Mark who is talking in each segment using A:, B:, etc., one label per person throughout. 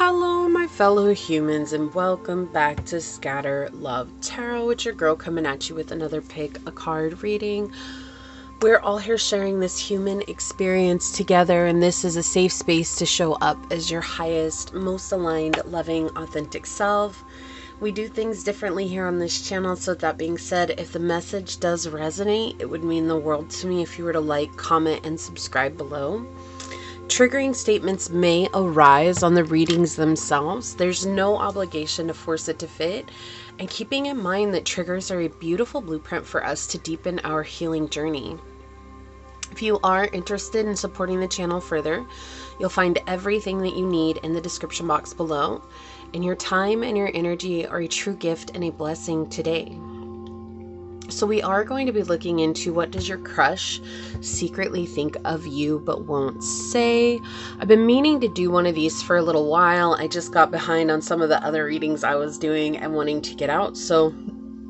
A: Hello, my fellow humans, and welcome back to Scatter Love Tarot. It's your girl coming at you with another pick a card reading. We're all here sharing this human experience together, and this is a safe space to show up as your highest, most aligned, loving, authentic self. We do things differently here on this channel, so that being said, if the message does resonate, it would mean the world to me if you were to like, comment, and subscribe below. Triggering statements may arise on the readings themselves. There's no obligation to force it to fit. And keeping in mind that triggers are a beautiful blueprint for us to deepen our healing journey. If you are interested in supporting the channel further, you'll find everything that you need in the description box below. And your time and your energy are a true gift and a blessing today. So we are going to be looking into what does your crush secretly think of you but won't say. I've been meaning to do one of these for a little while. I just got behind on some of the other readings I was doing and wanting to get out. So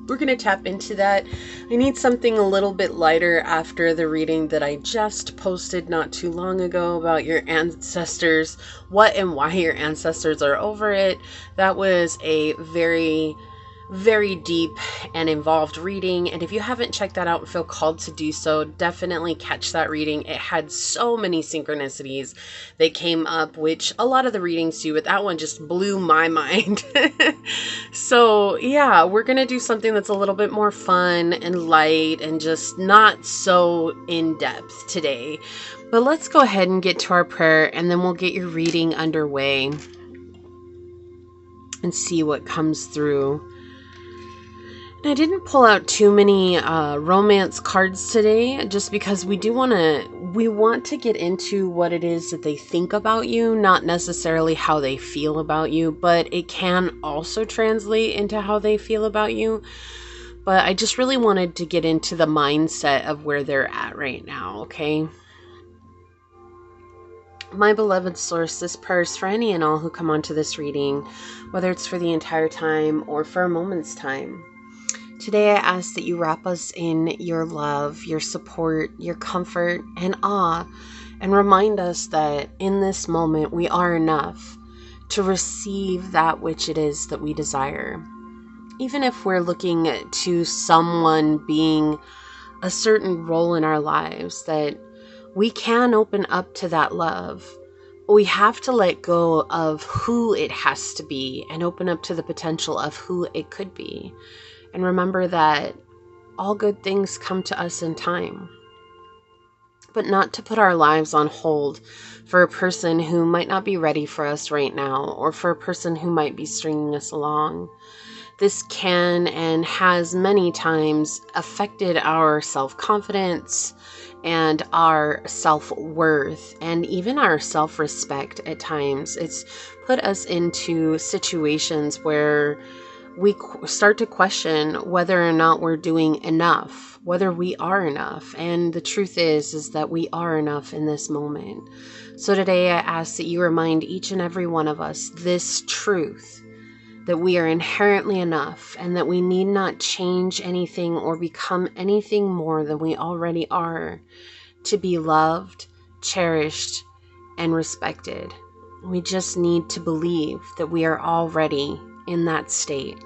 A: we're going to tap into that. I need something a little bit lighter after the reading that I just posted not too long ago about your ancestors, what and why your ancestors are over it. That was a very deep and involved reading, and if you haven't checked that out and feel called to do so, definitely catch that reading. It had so many synchronicities that came up, which a lot of the readings do, but that one just blew my mind. So yeah, we're gonna do something that's a little bit more fun and light and just not so in depth today. But let's go ahead and get to our prayer, and then we'll get your reading underway and see what comes through. I didn't pull out too many romance cards today, just because we want to get into what it is that they think about you, not necessarily how they feel about you, but it can also translate into how they feel about you. But I just really wanted to get into the mindset of where they're at right now, okay? My beloved source, this prayer is for any and all who come onto this reading, whether it's for the entire time or for a moment's time. Today I ask that you wrap us in your love, your support, your comfort, and awe, and remind us that in this moment we are enough to receive that which it is that we desire. Even if we're looking to someone being a certain role in our lives, that we can open up to that love. We have to let go of who it has to be and open up to the potential of who it could be. And remember that all good things come to us in time, but not to put our lives on hold for a person who might not be ready for us right now, or for a person who might be stringing us along. This can and has many times affected our self-confidence and our self-worth and even our self-respect at times. It's put us into situations where we start to question whether or not we're doing enough, whether we are enough. And the truth is that we are enough in this moment. So today I ask that you remind each and every one of us this truth, that we are inherently enough and that we need not change anything or become anything more than we already are to be loved, cherished, and respected. We just need to believe that we are already in that state.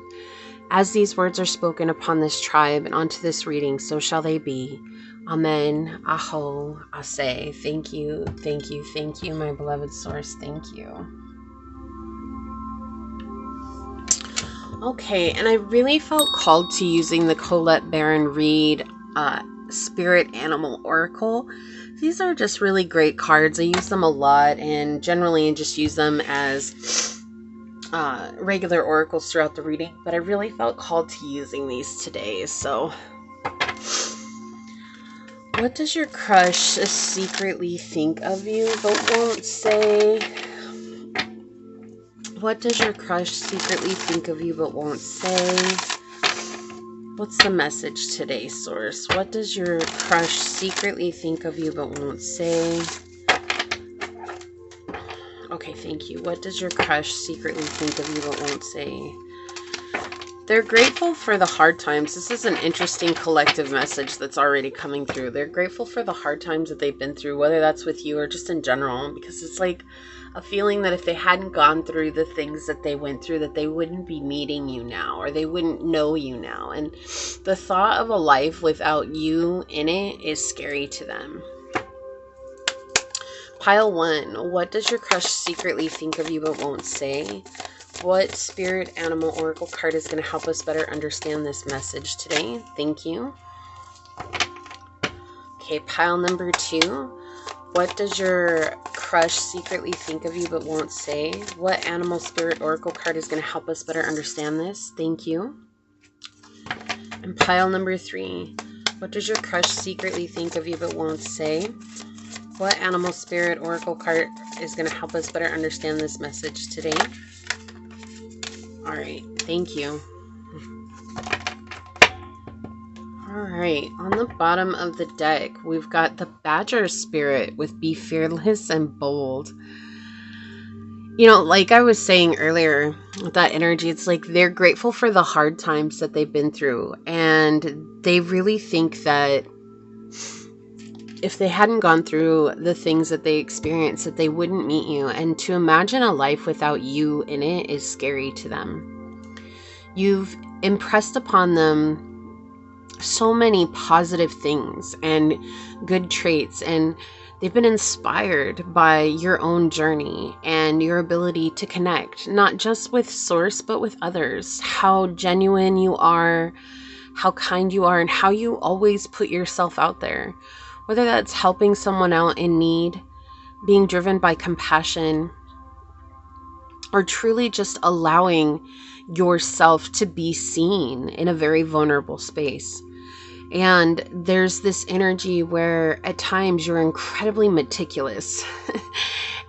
A: As these words are spoken upon this tribe and onto this reading, so shall they be. Amen. Aho. Ase. Thank you. Thank you. Thank you, my beloved source. Thank you. Okay, and I really felt called to using the Colette Baron Reed Spirit Animal Oracle. These are just really great cards. I use them a lot, and generally I just use them as regular oracles throughout the reading, but I really felt called to using these today. So what does your crush secretly think of you but won't say? What does your crush secretly think of you but won't say? What's the message today, source? What does your crush secretly think of you but won't say? Okay, thank you. What does your crush secretly think of you but won't say? They're grateful for the hard times. This is an interesting collective message that's already coming through. They're grateful for the hard times that they've been through, whether that's with you or just in general, because it's like a feeling that if they hadn't gone through the things that they went through, that they wouldn't be meeting you now, or they wouldn't know you now. And the thought of a life without you in it is scary to them. Pile 1. What does your crush secretly think of you but won't say? What spirit animal oracle card is going to help us better understand this message today? Thank you. Okay, pile number 2. What does your crush secretly think of you but won't say? What animal spirit oracle card is going to help us better understand this? Thank you. And pile number 3. What does your crush secretly think of you but won't say? What animal spirit oracle card is going to help us better understand this message today? All right, thank you. All right, on the bottom of the deck, we've got the Badger Spirit with Be Fearless and Bold. You know, like I was saying earlier, with that energy, it's like they're grateful for the hard times that they've been through. And they really think that if they hadn't gone through the things that they experienced, that they wouldn't meet you. And to imagine a life without you in it is scary to them. You've impressed upon them so many positive things and good traits, and they've been inspired by your own journey and your ability to connect, not just with Source, but with others. How genuine you are, how kind you are, and how you always put yourself out there. Whether that's helping someone out in need, being driven by compassion, or truly just allowing yourself to be seen in a very vulnerable space. And there's this energy where at times you're incredibly meticulous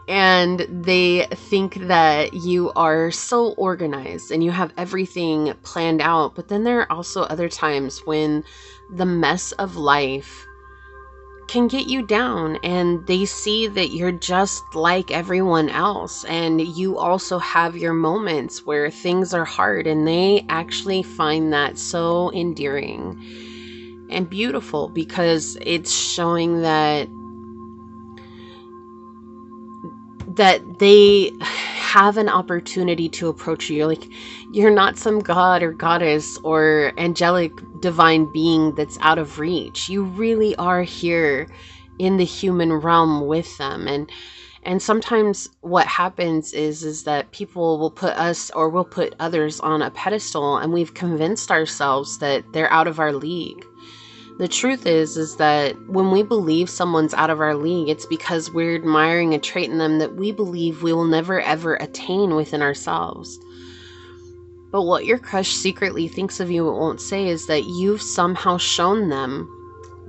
A: and they think that you are so organized and you have everything planned out. But then there are also other times when the mess of life can get you down, and they see that you're just like everyone else, and you also have your moments where things are hard, and they actually find that so endearing and beautiful because it's showing that they have an opportunity to approach you. Like, you're not some god or goddess or angelic divine being that's out of reach. You really are here in the human realm with them. And sometimes what happens is that people will put us, or will put others, on a pedestal, and we've convinced ourselves that they're out of our league. The truth is that when we believe someone's out of our league, it's because we're admiring a trait in them that we believe we will never ever attain within ourselves. But what your crush secretly thinks of you but won't say is that you've somehow shown them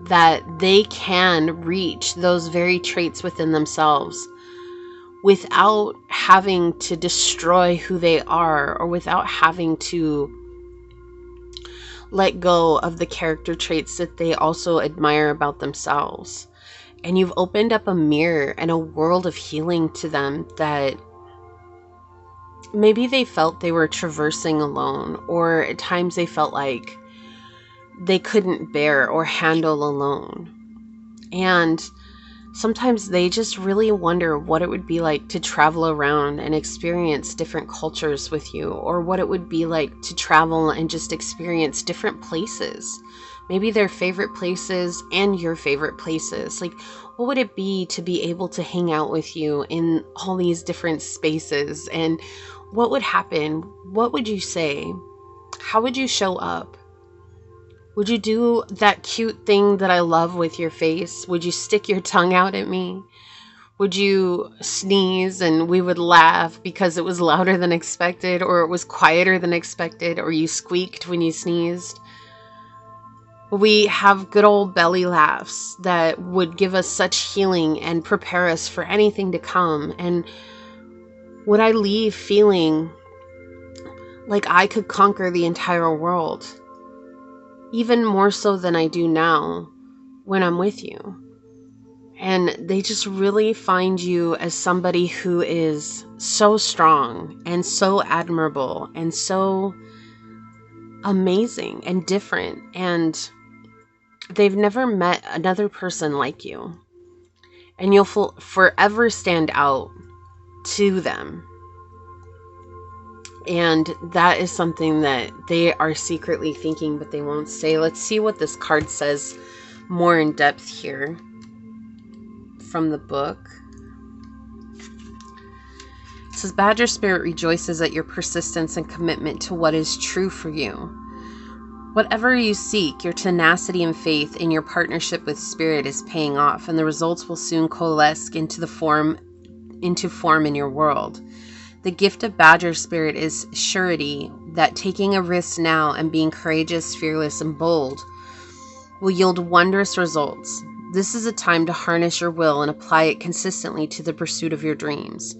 A: that they can reach those very traits within themselves without having to destroy who they are, or without having to let go of the character traits that they also admire about themselves. And you've opened up a mirror and a world of healing to them that maybe they felt they were traversing alone, or at times they felt like they couldn't bear or handle alone. And sometimes they just really wonder what it would be like to travel around and experience different cultures with you, or what it would be like to travel and just experience different places. Maybe their favorite places and your favorite places. Like, what would it be to be able to hang out with you in all these different spaces? And what would happen? What would you say? How would you show up? Would you do that cute thing that I love with your face? Would you stick your tongue out at me? Would you sneeze and we would laugh because it was louder than expected, or it was quieter than expected, or you squeaked when you sneezed? We have good old belly laughs that would give us such healing and prepare us for anything to come. And would I leave feeling like I could conquer the entire world? Even more so than I do now when I'm with you. And they just really find you as somebody who is so strong and so admirable and so amazing and different, and they've never met another person like you. And you'll forever stand out to them. And that is something that they are secretly thinking, but they won't say. Let's see what this card says more in depth here from the book. It says, Badger Spirit rejoices at your persistence and commitment to what is true for you. Whatever you seek, your tenacity and faith in your partnership with Spirit is paying off, and the results will soon coalesce into form in your world. The gift of Badger Spirit is surety that taking a risk now and being courageous, fearless, and bold will yield wondrous results. This is a time to harness your will and apply it consistently to the pursuit of your dreams.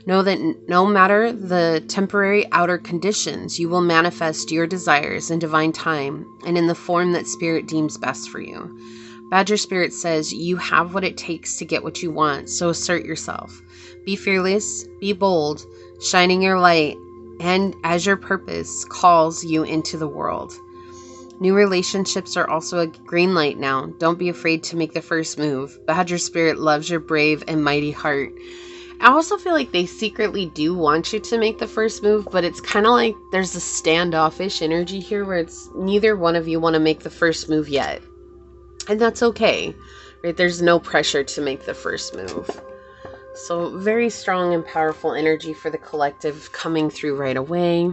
A: Know that no matter the temporary outer conditions, you will manifest your desires in divine time and in the form that Spirit deems best for you. Badger Spirit says you have what it takes to get what you want, so assert yourself. Be fearless, be bold, shining your light, and as your purpose calls you into the world. New relationships are also a green light now. Don't be afraid to make the first move. Badger Spirit loves your brave and mighty heart. I also feel like they secretly do want you to make the first move, but it's kind of like there's a standoffish energy here where it's neither one of you want to make the first move yet. And that's okay, right? There's no pressure to make the first move. So very strong and powerful energy for the collective coming through right away.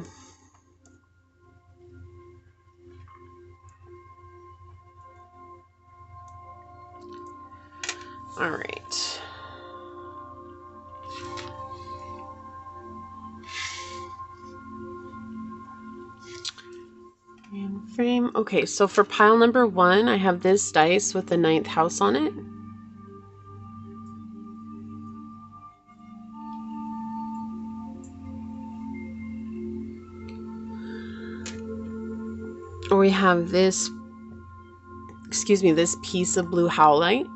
A: All right. And frame. Okay, so for pile number 1, I have this dice with the 9th house on it. We have this, this piece of blue howlite.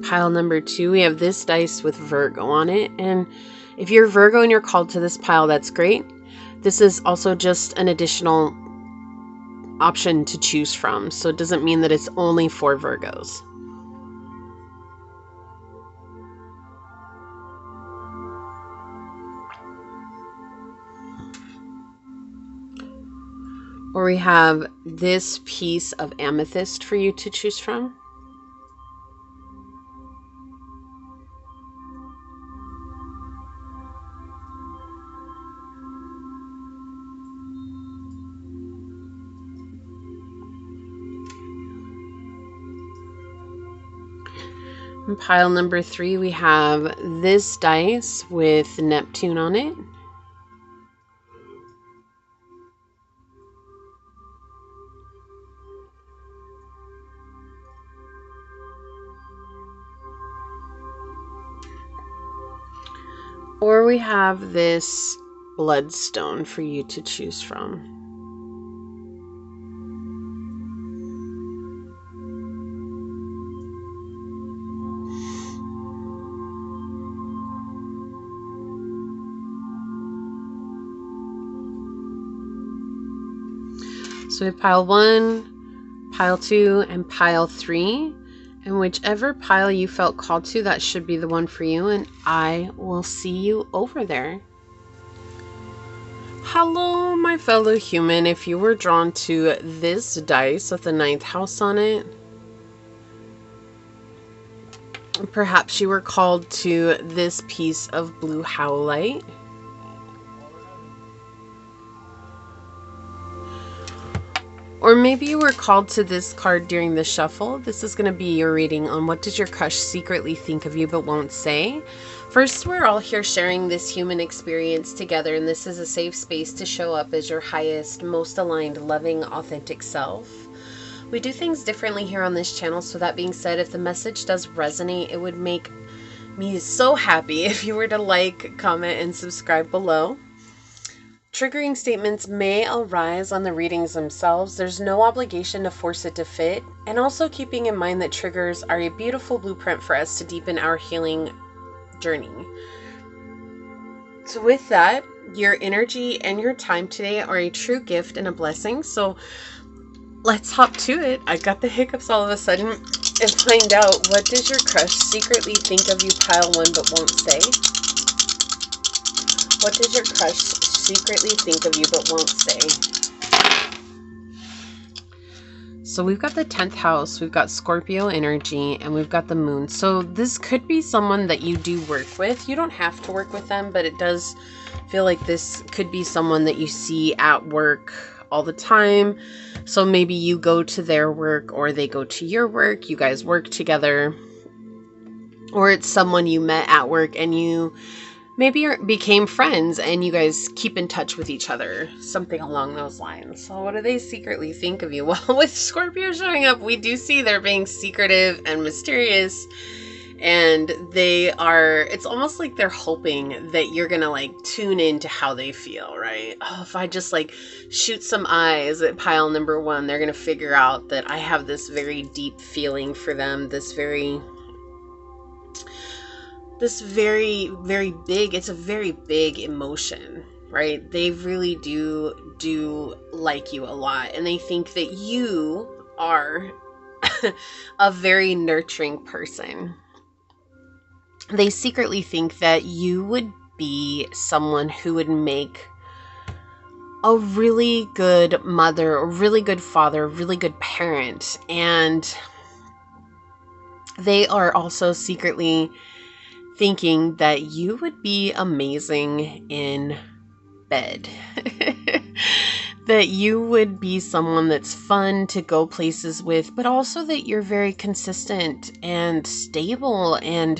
A: Pile number 2, we have this dice with Virgo on it. And if you're Virgo and you're called to this pile, that's great. This is also just an additional option to choose from. So it doesn't mean that it's only for Virgos. Or we have this piece of amethyst for you to choose from. In pile number 3, we have this dice with Neptune on it. Or we have this bloodstone for you to choose from. So we have pile 1, pile 2, and pile 3. And whichever pile you felt called to, that should be the one for you. And I will see you over there. Hello, my fellow human. If you were drawn to this dice with the 9th house on it, perhaps you were called to this piece of blue howlite. Or maybe you were called to this card during the shuffle. This is going to be your reading on what does your crush secretly think of you but won't say. First, we're all here sharing this human experience together, and this is a safe space to show up as your highest, most aligned, loving, authentic self. We do things differently here on this channel, so that being said, if the message does resonate, it would make me so happy if you were to like, comment, and subscribe below. Triggering statements may arise on the readings themselves. There's no obligation to force it to fit. And also keeping in mind that triggers are a beautiful blueprint for us to deepen our healing journey. So with that, your energy and your time today are a true gift and a blessing. So let's hop to it. I got the hiccups all of a sudden, and find out, what does your crush secretly think of you, pile 1, but won't say? What does your crush secretly think of you but won't say? So we've got the 10th house, we've got Scorpio energy, and we've got the moon. So this could be someone that you do work with. You don't have to work with them, but it does feel like this could be someone that you see at work all the time. So maybe you go to their work or they go to your work. You guys work together. Or it's someone you met at work and you maybe became friends and you guys keep in touch with each other. Something along those lines. So what do they secretly think of you? Well, with Scorpio showing up, we do see they're being secretive and mysterious. And it's almost like they're hoping that you're going to like tune into how they feel, right? Oh, if I just like shoot some eyes at pile number 1, they're going to figure out that I have this very deep feeling for them. This very, very big, it's a very big emotion, right? They really do like you a lot. And they think that you are a very nurturing person. They secretly think that you would be someone who would make a really good mother, a really good father, a really good parent. And they are also secretly thinking that you would be amazing in bed. That you would be someone that's fun to go places with, but also that you're very consistent and stable, and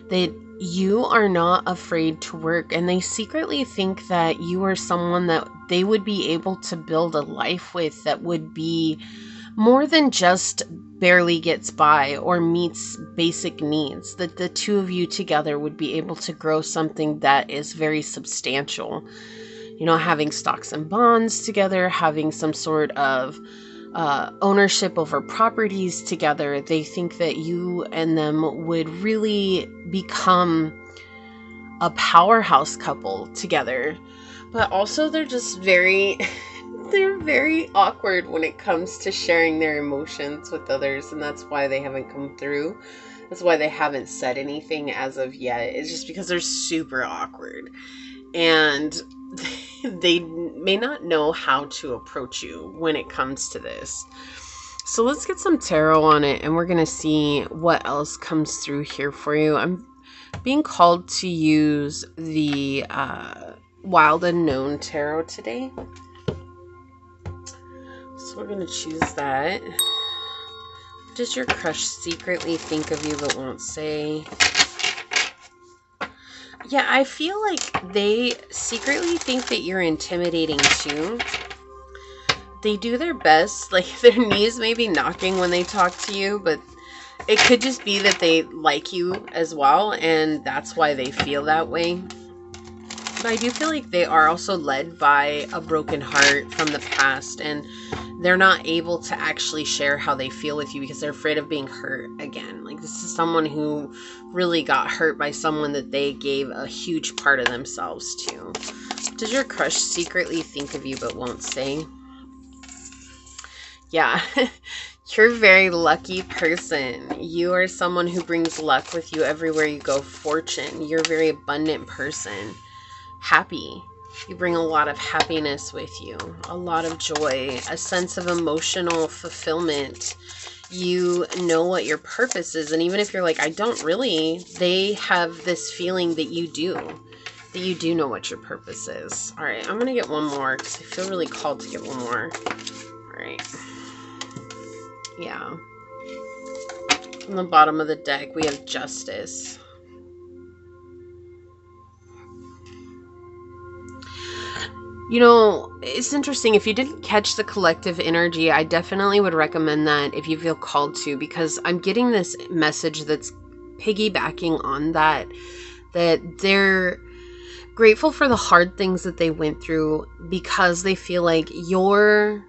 A: that you are not afraid to work. And they secretly think that you are someone that they would be able to build a life with that would be more than just barely gets by or meets basic needs. That the two of you together would be able to grow something that is very substantial. You know, having stocks and bonds together, having some sort of ownership over properties together. They think that you and them would really become a powerhouse couple together. But also they're just very awkward when it comes to sharing their emotions with others, and that's why they haven't come through. That's why they haven't said anything as of yet. It's just because they're super awkward. And they may not know how to approach you when it comes to this. So let's get some tarot on it, and we're going to see what else comes through here for you. I'm being called to use the Wild Unknown Tarot today. So we're going to choose that. What does your crush secretly think of you but won't say? Yeah, I feel like they secretly think that you're intimidating too. They do their best, like their knees may be knocking when they talk to you, but it could just be that they like you as well, and that's why they feel that way. But I do feel like they are also led by a broken heart from the past, and they're not able to actually share how they feel with you because they're afraid of being hurt again. Like, this is someone who really got hurt by someone that they gave a huge part of themselves to. Does your crush secretly think of you but won't say? Yeah, you're a very lucky person. You are someone who brings luck with you everywhere you go. Fortune. You're a very abundant person. Happy. You bring a lot of happiness with you, a lot of joy, a sense of emotional fulfillment. You know what your purpose is, and even if you're like, I don't really, they have this feeling that you do know what your purpose is. All right, I'm going to get one more because I feel really called to get one more. All right. Yeah. On the bottom of the deck, we have Justice. You know, it's interesting. If you didn't catch the collective energy, I definitely would recommend that if you feel called to, because I'm getting this message that's piggybacking on that they're grateful for the hard things that they went through, because they feel like you're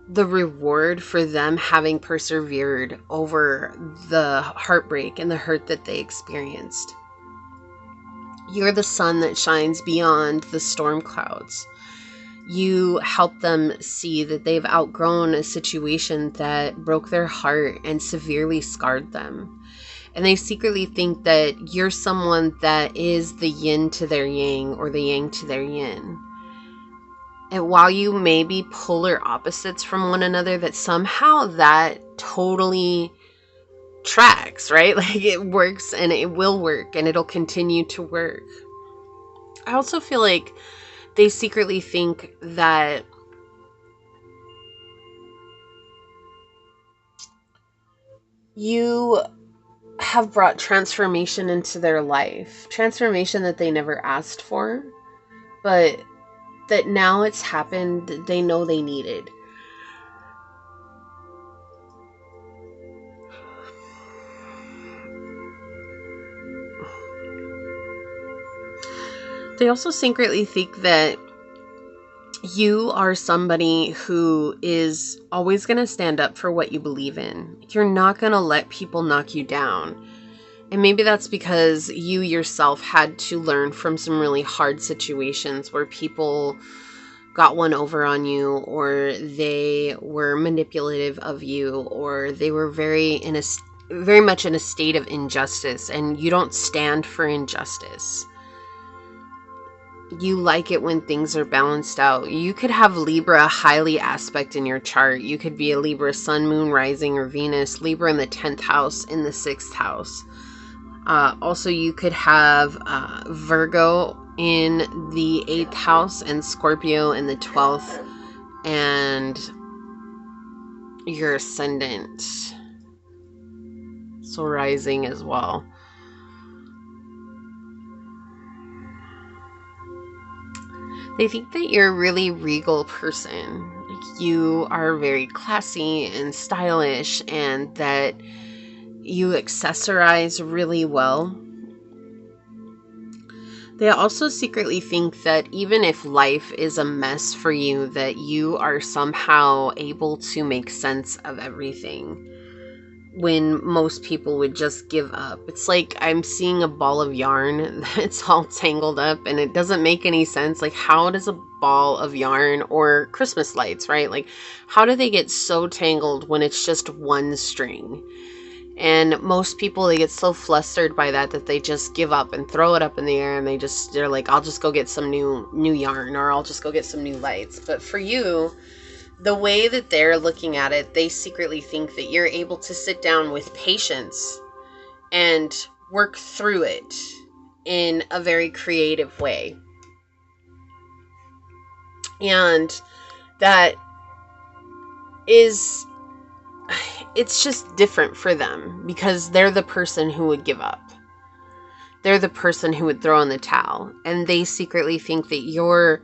A: the reward for them having persevered over the heartbreak and the hurt that they experienced. You're the sun that shines beyond the storm clouds. You help them see that they've outgrown a situation that broke their heart and severely scarred them. And they secretly think that you're someone that is the yin to their yang, or the yang to their yin. And while you may be polar opposites from one another, that somehow that totally tracks, right? Like, it works, and it will work, and it'll continue to work. I also feel like they secretly think that you have brought transformation into their life. Transformation that they never asked for, but that now it's happened, they know they needed. They also secretly think that you are somebody who is always going to stand up for what you believe in. You're not going to let people knock you down. And maybe that's because you yourself had to learn from some really hard situations where people got one over on you, or they were manipulative of you, or they were very much in a state of injustice, and you don't stand for injustice. You like it when things are balanced out. You could have Libra highly aspect in your chart. You could be a Libra sun, moon, rising, or Venus. Libra in the 10th house, in the 6th house. Also, you could have Virgo in the 8th house, and Scorpio in the 12th, and your ascendant. So rising as well. They think that you're a really regal person. Like, you are very classy and stylish, and that you accessorize really well. They also secretly think that even if life is a mess for you, that you are somehow able to make sense of everything, when most people would just give up. It's like I'm seeing a ball of yarn that's all tangled up, and it doesn't make any sense. Like, how does a ball of yarn, or Christmas lights, right? Like, how do they get so tangled when it's just one string? And most people, they get so flustered by that they just give up and throw it up in the air, and they're like, I'll just go get some new yarn, or I'll just go get some new lights. But for you, the way that they're looking at it, they secretly think that you're able to sit down with patience and work through it in a very creative way. And that is, it's just different for them, because they're the person who would give up. They're the person who would throw in the towel. And they secretly think that you're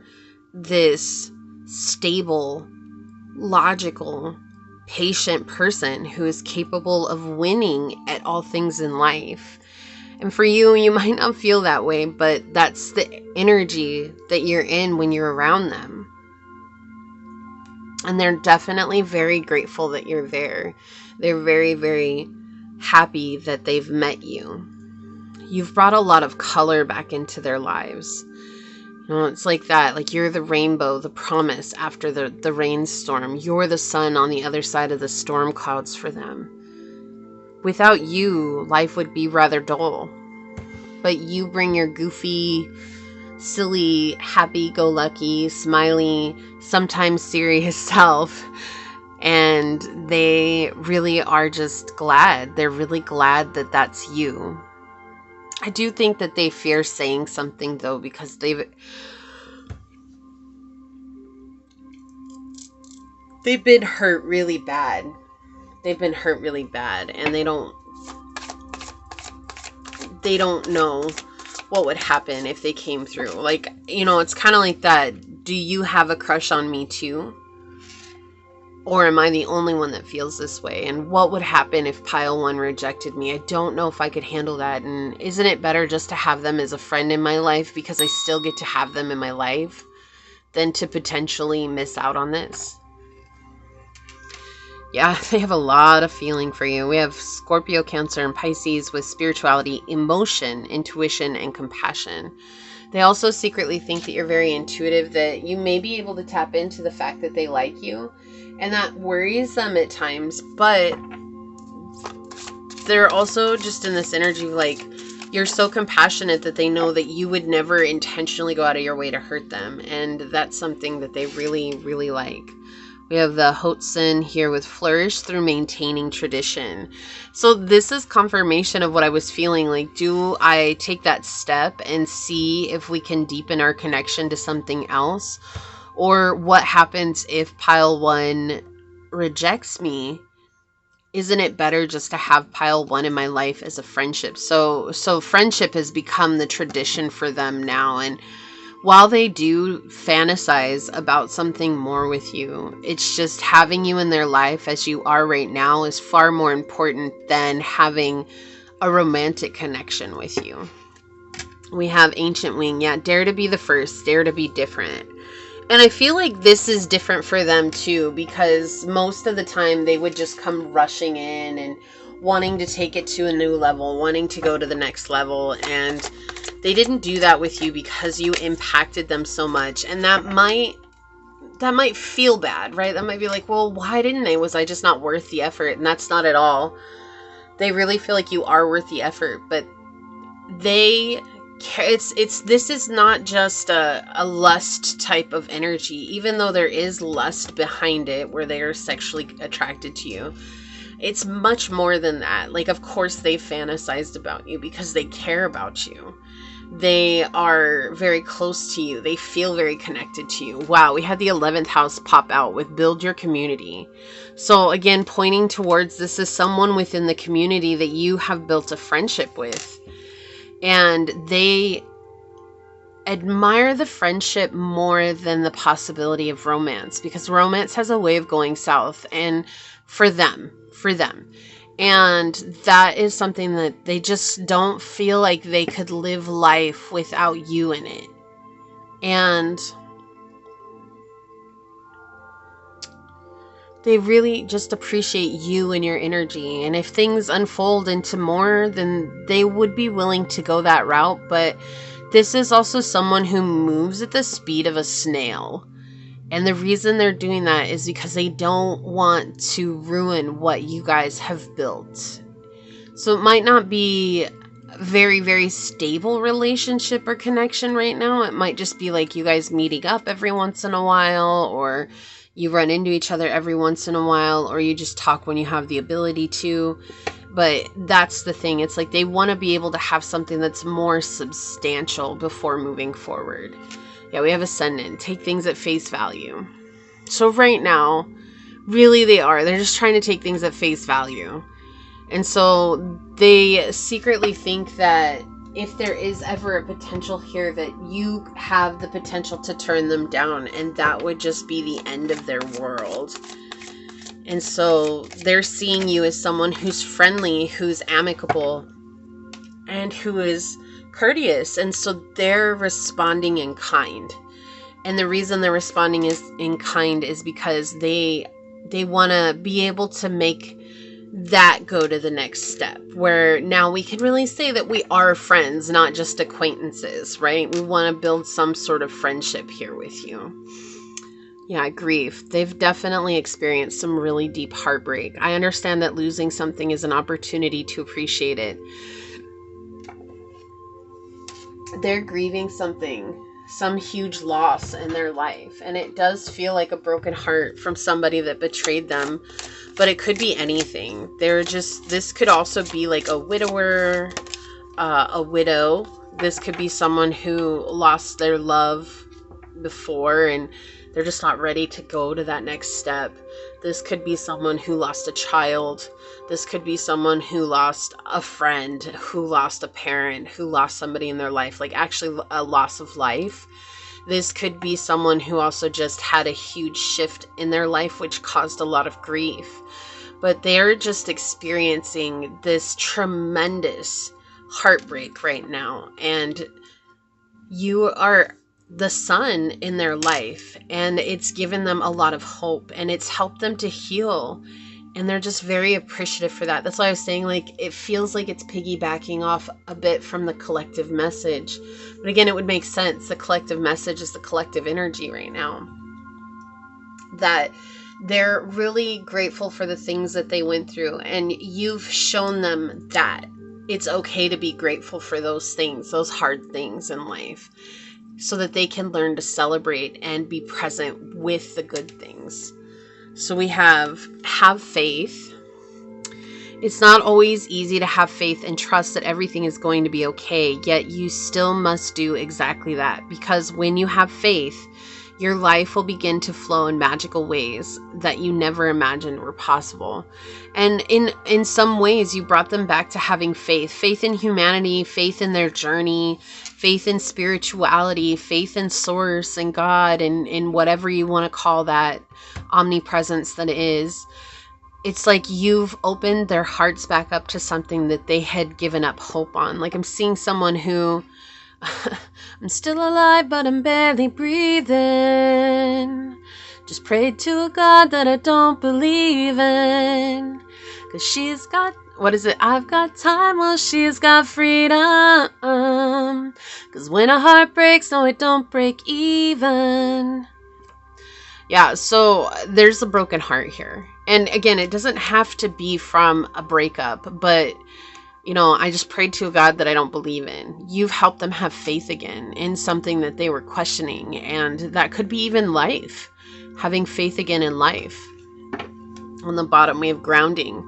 A: this stable, logical, patient person who is capable of winning at all things in life. And for you, you might not feel that way, but that's the energy that you're in when you're around them. And they're definitely very grateful that you're there. They're very, very happy that they've met you. You've brought a lot of color back into their lives. You know, it's like that. Like, you're the rainbow, the promise after the rainstorm. You're the sun on the other side of the storm clouds for them. Without you, life would be rather dull. But you bring your goofy, silly, happy-go-lucky, smiley, sometimes serious self. And they really are just glad. They're really glad that that's you. I do think that they fear saying something, though, because they've been hurt really bad. They've been hurt really bad, and they don't know what would happen if they came through. Like, you know, it's kind of like that. Do you have a crush on me too? Or am I the only one that feels this way? And what would happen if pile 1 rejected me? I don't know if I could handle that. And isn't it better just to have them as a friend in my life because I still get to have them in my life than to potentially miss out on this? Yeah, they have a lot of feeling for you. We have Scorpio, Cancer, and Pisces with spirituality, emotion, intuition, and compassion. They also secretly think that you're very intuitive, that you may be able to tap into the fact that they like you. And that worries them at times, but they're also just in this energy of like, you're so compassionate that they know that you would never intentionally go out of your way to hurt them. And that's something that they really, really like. We have the Hotsun here with flourish through maintaining tradition. So this is confirmation of what I was feeling. Like, do I take that step and see if we can deepen our connection to something else? Or what happens if pile 1 rejects me? Isn't it better just to have pile 1 in my life as a friendship? So friendship has become the tradition for them now. And while they do fantasize about something more with you, it's just having you in their life as you are right now is far more important than having a romantic connection with you. We have Ancient Wing. Yeah, dare to be the first, dare to be different. And I feel like this is different for them too, because most of the time they would just come rushing in and wanting to take it to a new level, wanting to go to the next level. And they didn't do that with you because you impacted them so much. And that might feel bad, right? That might be like, well, why didn't they? Was I just not worth the effort? And that's not at all. They really feel like you are worth the effort, but this is not just a lust type of energy, even though there is lust behind it where they are sexually attracted to you. It's much more than that. Like, of course they fantasized about you because they care about you. They are very close to you. They feel very connected to you. Wow, we had the 11th house pop out with build your community. So again, pointing towards this is someone within the community that you have built a friendship with. And they admire the friendship more than the possibility of romance, because romance has a way of going south, and for them. And that is something that they just don't feel like they could live life without you in it. And they really just appreciate you and your energy. And if things unfold into more, then they would be willing to go that route. But this is also someone who moves at the speed of a snail. And the reason they're doing that is because they don't want to ruin what you guys have built. So it might not be a very, very stable relationship or connection right now. It might just be like you guys meeting up every once in a while, or you run into each other every once in a while, or you just talk when you have the ability to. But that's the thing. It's like they want to be able to have something that's more substantial before moving forward. Yeah, we have Ascendant. Take things at face value. So right now, really they are. They're just trying to take things at face value. And so they secretly think that if there is ever a potential here, that you have the potential to turn them down, and that would just be the end of their world. And so they're seeing you as someone who's friendly, who's amicable, and who is courteous. And so they're responding in kind. And the reason they're responding in kind is because they want to be able to make that go to the next step, where now we can really say that we are friends, not just acquaintances, right? We want to build some sort of friendship here with you. Yeah, grief. They've definitely experienced some really deep heartbreak. I understand that losing something is an opportunity to appreciate it. They're grieving something, some huge loss in their life, and it does feel like a broken heart from somebody that betrayed them. But it could be anything. This could also be like a widower, a widow. This could be someone who lost their love before and they're just not ready to go to that next step. This could be someone who lost a child. This could be someone who lost a friend, who lost a parent, who lost somebody in their life, like actually a loss of life. This could be someone who also just had a huge shift in their life, which caused a lot of grief. But they're just experiencing this tremendous heartbreak right now. And you are the sun in their life, and it's given them a lot of hope, and it's helped them to heal. And they're just very appreciative for that. That's why I was saying, like, it feels like it's piggybacking off a bit from the collective message. But again, it would make sense. The collective message is the collective energy right now. That they're really grateful for the things that they went through. And you've shown them that it's okay to be grateful for those things, those hard things in life, so that they can learn to celebrate and be present with the good things. So we have faith. It's not always easy to have faith and trust that everything is going to be okay, yet you still must do exactly that, because when you have faith, your life will begin to flow in magical ways that you never imagined were possible. And in some ways, you brought them back to having faith in humanity, faith in their journey, faith in spirituality, faith in source and God, and in whatever you want to call that omnipresence that is. It's like you've opened their hearts back up to something that they had given up hope on. Like, I'm seeing someone who I'm still alive, but I'm barely breathing. Just prayed to a God that I don't believe in. 'Cause she's got, what is it? I've got time, well, she's got freedom. 'Cause when a heart breaks, no, it don't break even. Yeah, so there's a broken heart here. And again, it doesn't have to be from a breakup, but you know, I just prayed to a God that I don't believe in. You've helped them have faith again in something that they were questioning. And that could be even life. Having faith again in life. On the bottom, we have grounding.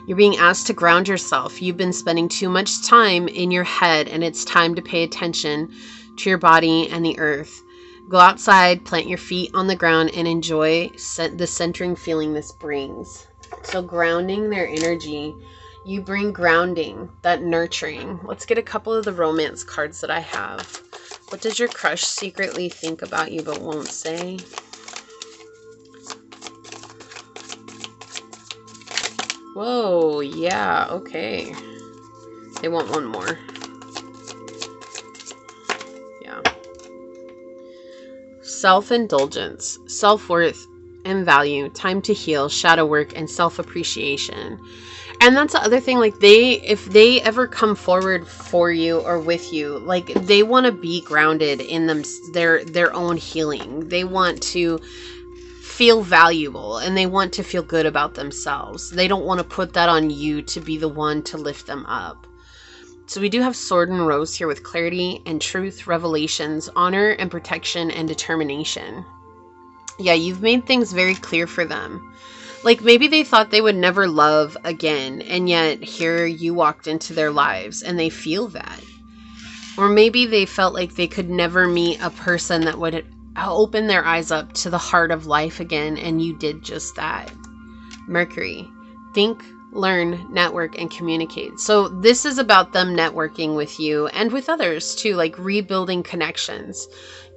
A: You're being asked to ground yourself. You've been spending too much time in your head, and it's time to pay attention to your body and the earth. Go outside, plant your feet on the ground, and enjoy the centering feeling this brings. So grounding their energy. You bring grounding, that nurturing. Let's get a couple of the romance cards that I have. What does your crush secretly think about you but won't say? Whoa, yeah, okay. They want one more. Yeah. Self-indulgence, self-worth and value, time to heal, shadow work, and self-appreciation. And that's the other thing, like if they ever come forward for you or with you, like they want to be grounded in their own healing. They want to feel valuable and they want to feel good about themselves. They don't want to put that on you to be the one to lift them up. So we do have Sword and Rose here with clarity and truth, revelations, honor and protection and determination. Yeah, you've made things very clear for them. Like maybe they thought they would never love again, and yet here you walked into their lives and they feel that. Or maybe they felt like they could never meet a person that would open their eyes up to the heart of life again, and you did just that. Mercury, think, learn, network, and communicate. So this is about them networking with you and with others too, like rebuilding connections,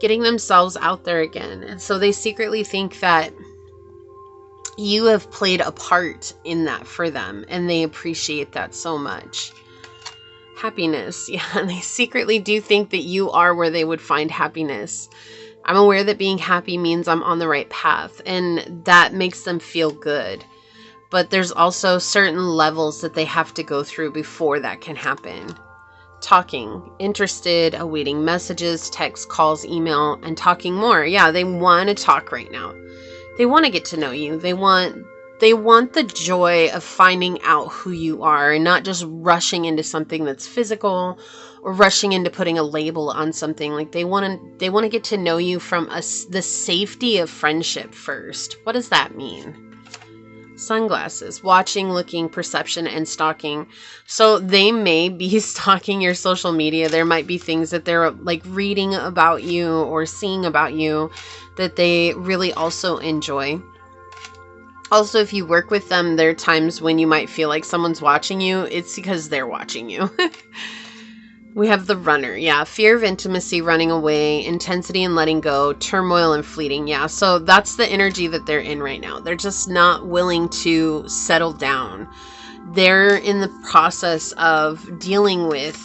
A: getting themselves out there again. And so they secretly think that you have played a part in that for them, and they appreciate that so much. Happiness. Yeah, they secretly do think that you are where they would find happiness. I'm aware that being happy means I'm on the right path, and that makes them feel good. But there's also certain levels that they have to go through before that can happen. Talking, interested, awaiting messages, text, calls, email, and talking more. Yeah, they want to talk right now. They want to get to know you. They want the joy of finding out who you are and not just rushing into something that's physical or rushing into putting a label on something. Like they want to get to know you from the safety of friendship first. What does that mean? Sunglasses, watching, looking, perception, and stalking. So they may be stalking your social media. There might be things that they're like reading about you or seeing about you that they really also enjoy. Also, if you work with them, there are times when you might feel like someone's watching you. It's because they're watching you. We have the runner. Yeah. Fear of intimacy, running away, intensity and letting go, turmoil and fleeting. Yeah. So that's the energy that they're in right now. They're just not willing to settle down. They're in the process of dealing with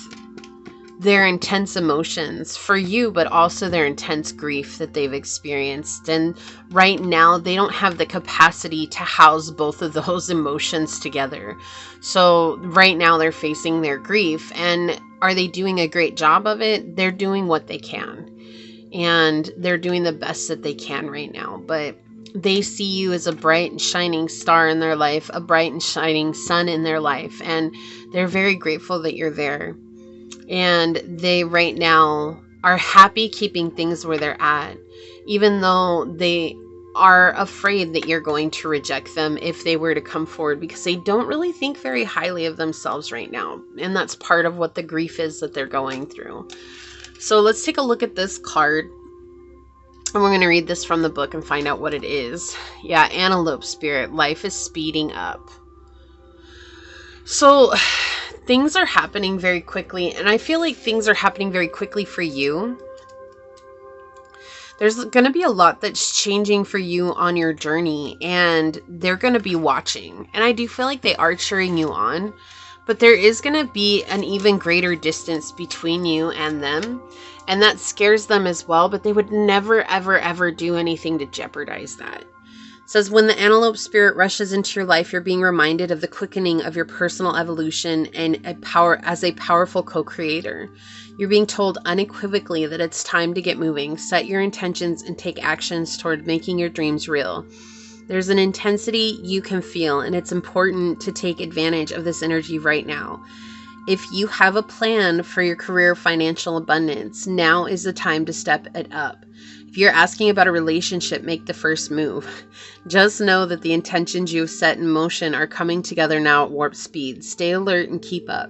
A: their intense emotions for you, but also their intense grief that they've experienced. And right now, they don't have the capacity to house both of those emotions together. So right now, they're facing their grief. And are they doing a great job of it? They're doing what they can. And they're doing the best that they can right now. But they see you as a bright and shining star in their life, a bright and shining sun in their life. And they're very grateful that you're there. And they right now are happy keeping things where they're at, even though they are afraid that you're going to reject them if they were to come forward, because they don't really think very highly of themselves right now. And that's part of what the grief is that they're going through. So let's take a look at this card. And we're going to read this from the book and find out what it is. Yeah, Antelope Spirit, life is speeding up. So things are happening very quickly, and I feel like things are happening very quickly for you. There's going to be a lot that's changing for you on your journey, and they're going to be watching. And I do feel like they are cheering you on, but there is going to be an even greater distance between you and them. And that scares them as well, but they would never, ever, ever do anything to jeopardize that. It says, when the antelope spirit rushes into your life, you're being reminded of the quickening of your personal evolution and as a powerful co-creator. You're being told unequivocally that it's time to get moving, set your intentions, and take actions toward making your dreams real. There's an intensity you can feel, and it's important to take advantage of this energy right now. If you have a plan for your career financial abundance, now is the time to step it up. If you're asking about a relationship, make the first move. Just know that the intentions you have set in motion are coming together now at warp speed. Stay alert and keep up.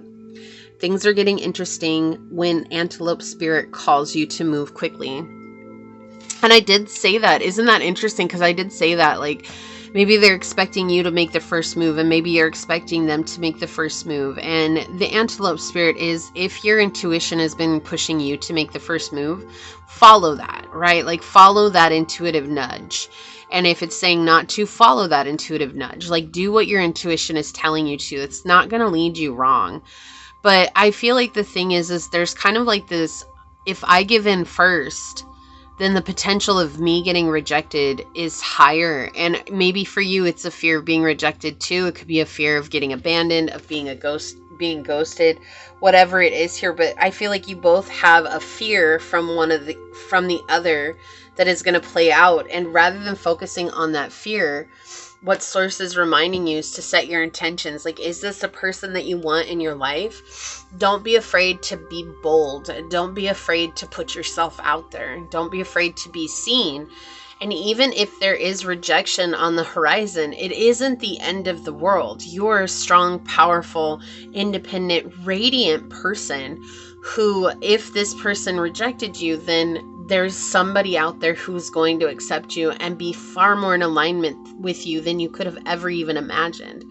A: Things are getting interesting when Antelope Spirit calls you to move quickly. And I did say that. Isn't that interesting? Because I did say that, like, maybe they're expecting you to make the first move, and maybe you're expecting them to make the first move. And the Antelope Spirit is, if your intuition has been pushing you to make the first move, follow that, right? Like, follow that intuitive nudge. And if it's saying not to, follow that intuitive nudge. Like, do what your intuition is telling you to. It's not going to lead you wrong. But I feel like the thing is there's kind of like this, if I give in first, then the potential of me getting rejected is higher. And maybe for you, it's a fear of being rejected too. It could be a fear of getting abandoned, of being being ghosted, whatever it is here. But I feel like you both have a fear from the other that is going to play out. And rather than focusing on that fear, what source is reminding you is to set your intentions. Like, is this a person that you want in your life? Don't be afraid to be bold. Don't be afraid to put yourself out there. Don't be afraid to be seen. And even if there is rejection on the horizon, it isn't the end of the world. You're a strong, powerful, independent, radiant person who, if this person rejected you, then there's somebody out there who's going to accept you and be far more in alignment with you than you could have ever even imagined.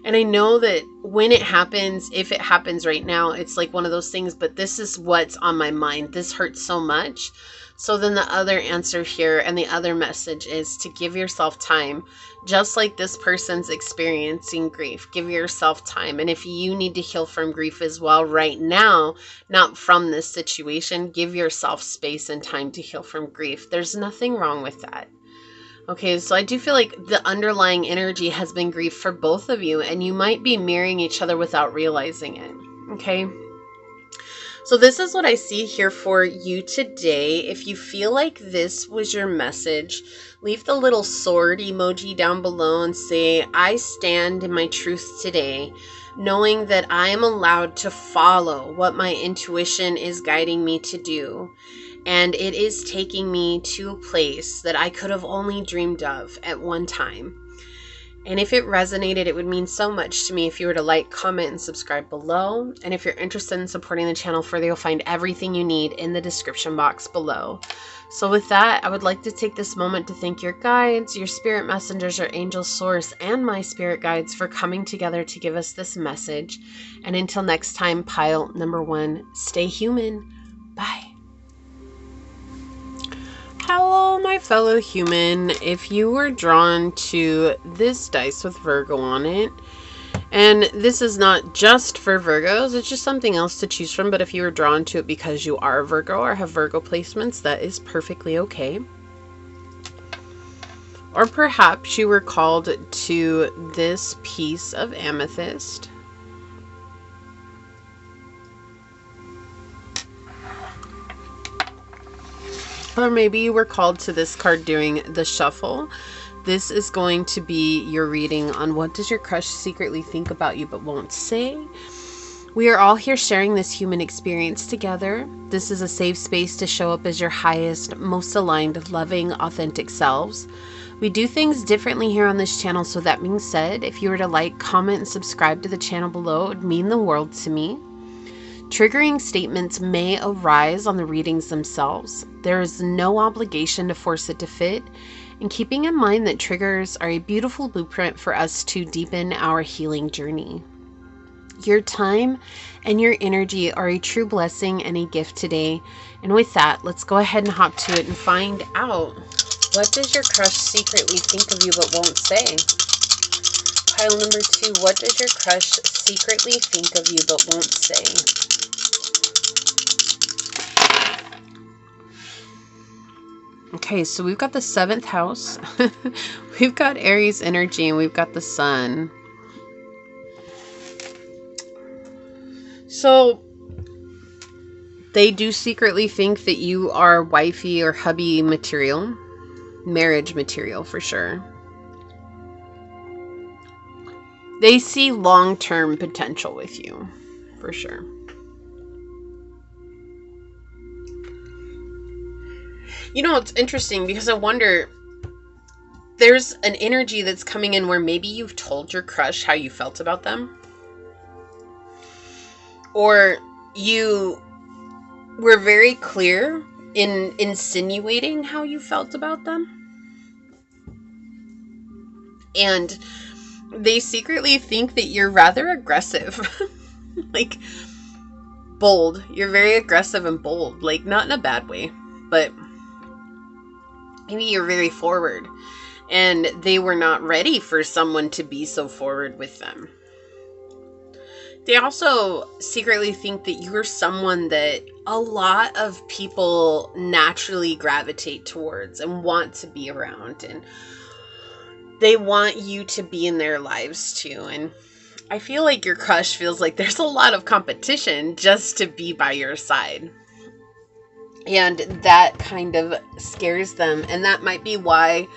A: And I know that when it happens, if it happens right now, it's like one of those things, but this is what's on my mind. This hurts so much. So then the other answer here and the other message is to give yourself time. Just like this person's experiencing grief, give yourself time. And if you need to heal from grief as well right now, not from this situation, give yourself space and time to heal from grief. There's nothing wrong with that. Okay, so I do feel like the underlying energy has been grief for both of you, and you might be mirroring each other without realizing it. Okay. So this is what I see here for you today. If you feel like this was your message, leave the little sword emoji down below and say, I stand in my truth today, knowing that I am allowed to follow what my intuition is guiding me to do. And it is taking me to a place that I could have only dreamed of at one time. And if it resonated, it would mean so much to me if you were to like, comment, and subscribe below. And if you're interested in supporting the channel further, you'll find everything you need in the description box below. So with that, I would like to take this moment to thank your guides, your spirit messengers, your angel source, and my spirit guides for coming together to give us this message. And until next time, pile number 1, stay human. Bye. Hello, my fellow human. If you were drawn to this dice with Virgo on it, and this is not just for Virgos, it's just something else to choose from, but if you were drawn to it because you are a Virgo or have Virgo placements, that is perfectly okay. Or perhaps you were called to this piece of amethyst. Or maybe you were called to this card during the shuffle. This is going to be your reading on what does your crush secretly think about you but won't say. We are all here sharing this human experience together. This is a safe space to show up as your highest, most aligned, loving, authentic selves. We do things differently here on this channel, so that being said, if you were to like, comment, and subscribe to the channel below, it would mean the world to me. Triggering statements may arise on the readings themselves. There is no obligation to force it to fit, and keeping in mind that triggers are a beautiful blueprint for us to deepen our healing journey. Your time and your energy are a true blessing and a gift today. And with that, let's go ahead and hop to it and find out, what does your crush secretly think of you but won't say? Pile number 2, what does your crush secretly think of you but won't say? Okay, so we've got the 7th house, we've got Aries energy, and we've got the sun. So they do secretly think that you are wifey or hubby material, marriage material for sure. They see long-term potential with you, for sure. You know, it's interesting because I wonder, there's an energy that's coming in where maybe you've told your crush how you felt about them. Or you were very clear in insinuating how you felt about them. And they secretly think that you're rather aggressive. Like, bold. You're very aggressive and bold. Like, not in a bad way, but maybe you're very forward, and they were not ready for someone to be so forward with them. They also secretly think that you're someone that a lot of people naturally gravitate towards and want to be around, and they want you to be in their lives too. And I feel like your crush feels like there's a lot of competition just to be by your side. And that kind of scares them. And that might be why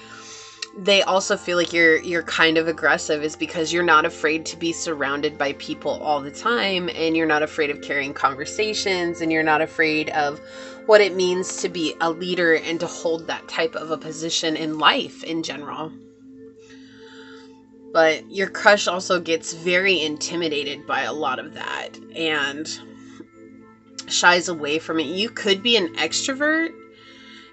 A: they also feel like you're kind of aggressive, is because you're not afraid to be surrounded by people all the time, and you're not afraid of carrying conversations, and you're not afraid of what it means to be a leader and to hold that type of a position in life in general. But your crush also gets very intimidated by a lot of that and shies away from it. You could be an extrovert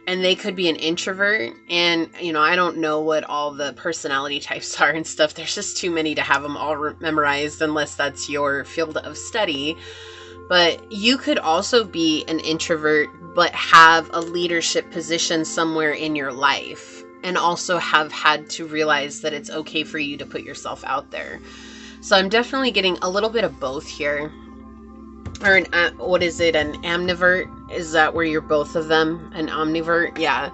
A: and they could be an introvert, and you know, I don't know what all the personality types are and stuff. There's just too many to have them all memorized unless that's your field of study. But you could also be an introvert but have a leadership position somewhere in your life, and also have had to realize that it's okay for you to put yourself out there. So I'm definitely getting a little bit of both here. Or what is it, an amnivert? Is that where you're both of them? An omnivert? Yeah.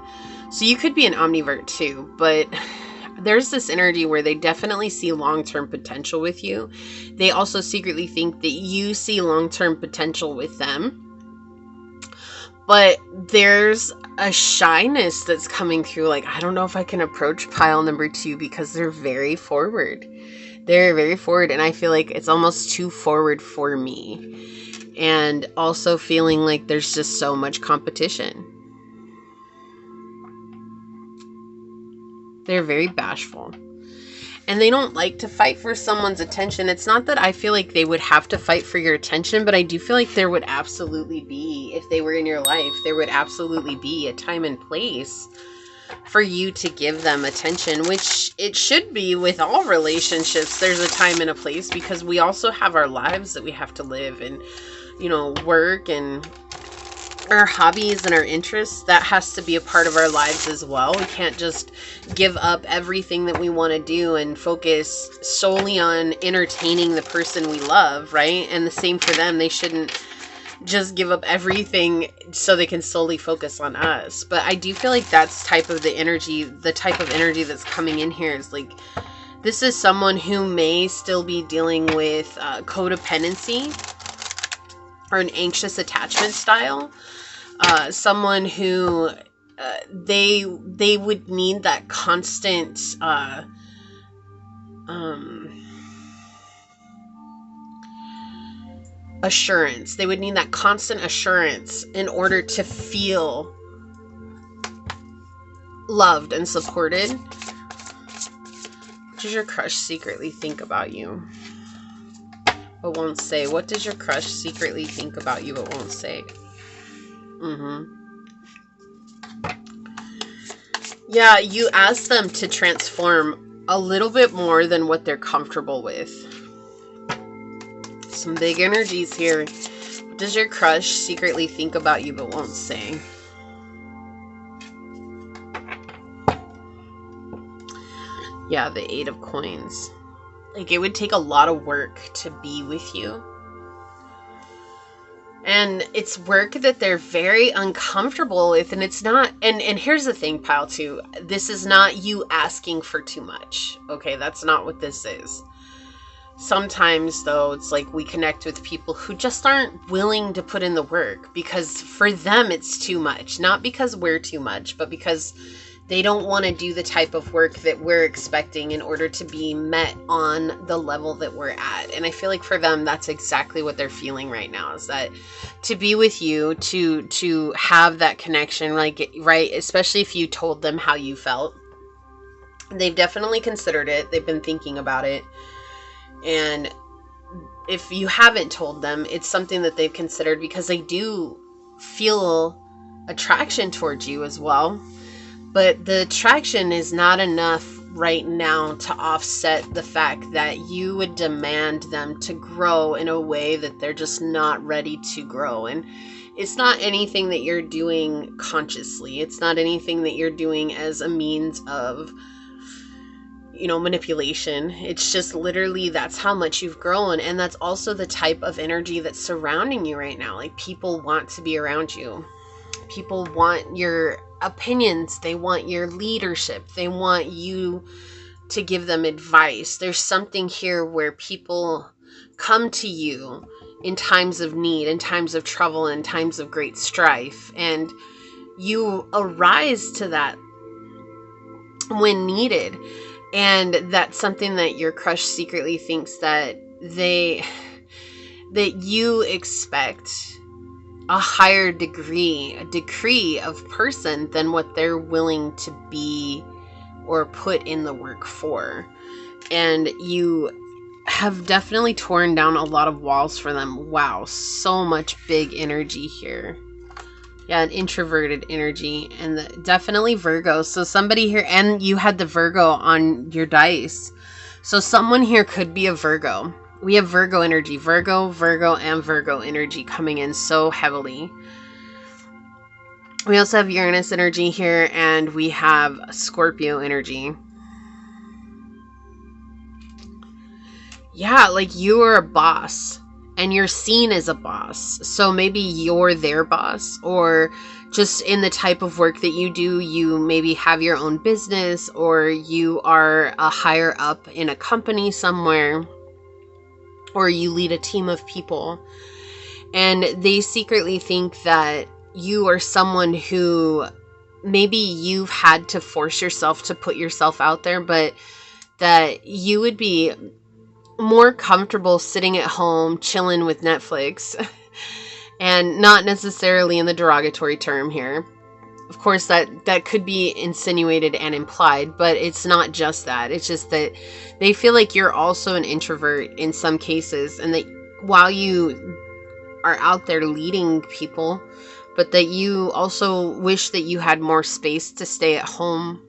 A: So you could be an omnivert too, but there's this energy where they definitely see long-term potential with you. They also secretly think that you see long-term potential with them. But there's a shyness that's coming through. Like, I don't know if I can approach pile number 2 because they're very forward. They're very forward, and I feel like it's almost too forward for me. And also feeling like there's just so much competition. They're very bashful. and they don't like to fight for someone's attention. It's not that I feel like they would have to fight for your attention, but I do feel like there would absolutely be, if they were in your life, there would absolutely be a time and place for you to give them attention, which it should be with all relationships. There's a time and a place, because we also have our lives that we have to live, and, you know, work and our hobbies and our interests. That has to be a part of our lives as well. We can't just give up everything that we want to do and focus solely on entertaining the person we love, right? And the same for them. They shouldn't just give up everything so they can solely focus on us. But I do feel like that's the type of energy that's coming in here is like, this is someone who may still be dealing with codependency or an anxious attachment style. Someone who they would need that constant assurance. They would need that constant assurance in order to feel loved and supported. What does your crush secretly think about you but won't say? What does your crush secretly think about you but won't say? Yeah, you ask them to transform a little bit more than what they're comfortable with. Some big energies here. What does your crush secretly think about you but won't say? Yeah, the 8 of Coins. Like, it would take a lot of work to be with you. And it's work that they're very uncomfortable with, and it's not, and here's the thing, pile 2, this is not you asking for too much, okay? That's not what this is. Sometimes, though, it's like we connect with people who just aren't willing to put in the work, because for them it's too much. Not because we're too much, but because they don't want to do the type of work that we're expecting in order to be met on the level that we're at. And I feel like for them, that's exactly what they're feeling right now, is that to be with you, to have that connection, like, right, especially if you told them how you felt. They've definitely considered it. They've been thinking about it. And if you haven't told them, it's something that they've considered, because they do feel attraction towards you as well. But the attraction is not enough right now to offset the fact that you would demand them to grow in a way that they're just not ready to grow. And it's not anything that you're doing consciously. It's not anything that you're doing as a means of, you know, manipulation. It's just literally that's how much you've grown. And that's also the type of energy that's surrounding you right now. Like, people want to be around you. People want your opinions. They want your leadership. They want you to give them advice. There's something here where people come to you in times of need, in times of trouble, in times of great strife, and you arise to that when needed. And that's something that your crush secretly thinks that you expect a higher decree of person than what they're willing to be or put in the work for. And you have definitely torn down a lot of walls for them. Wow, so much big energy here. Yeah, an introverted energy, and definitely Virgo. So somebody here, and you had the Virgo on your dice. So someone here could be a Virgo. We have Virgo energy, Virgo, and Virgo energy coming in so heavily. We also have Uranus energy here, and we have Scorpio energy. Yeah, like you are a boss, and you're seen as a boss. So maybe you're their boss, or just in the type of work that you do, you maybe have your own business, or you are a higher up in a company somewhere, or you lead a team of people, and they secretly think that you are someone who maybe you've had to force yourself to put yourself out there, but that you would be more comfortable sitting at home, chilling with Netflix, and not necessarily in the derogatory term here, of course, that could be insinuated and implied, but it's not just that. It's just that they feel like you're also an introvert in some cases, and that while you are out there leading people, but that you also wish that you had more space to stay at home.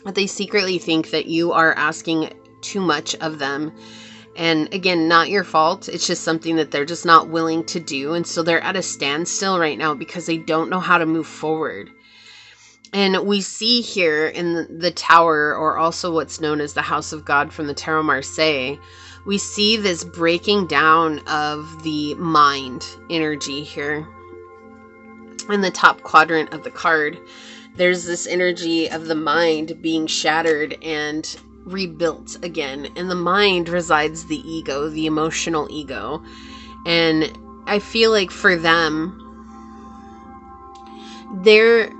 A: But they secretly think that you are asking too much of them. And again, not your fault. It's just something that they're just not willing to do. And so they're at a standstill right now because they don't know how to move forward. And we see here in the Tower, or also what's known as the House of God from the Tarot Marseille, we see this breaking down of the mind energy here. In the top quadrant of the card, there's this energy of the mind being shattered and rebuilt again. In the mind resides the ego, the emotional ego. And I feel like for them, they're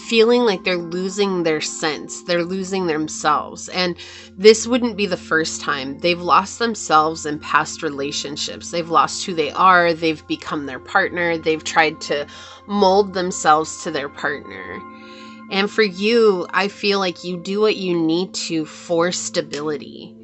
A: feeling like they're losing their sense. They're losing themselves. And this wouldn't be the first time. They've lost themselves in past relationships. They've lost who they are. They've become their partner. They've tried to mold themselves to their partner. And for you, I feel like you do what you need to for stability,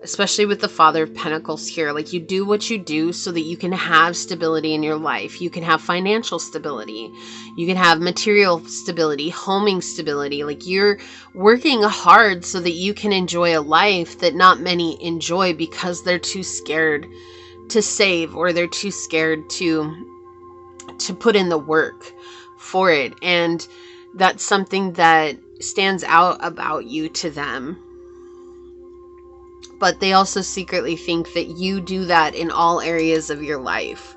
A: especially with the Father of Pentacles here. Like, you do what you do so that you can have stability in your life. You can have financial stability. You can have material stability, homing stability. Like, you're working hard so that you can enjoy a life that not many enjoy because they're too scared to save, or they're too scared to put in the work for it. And that's something that stands out about you to them. But they also secretly think that you do that in all areas of your life.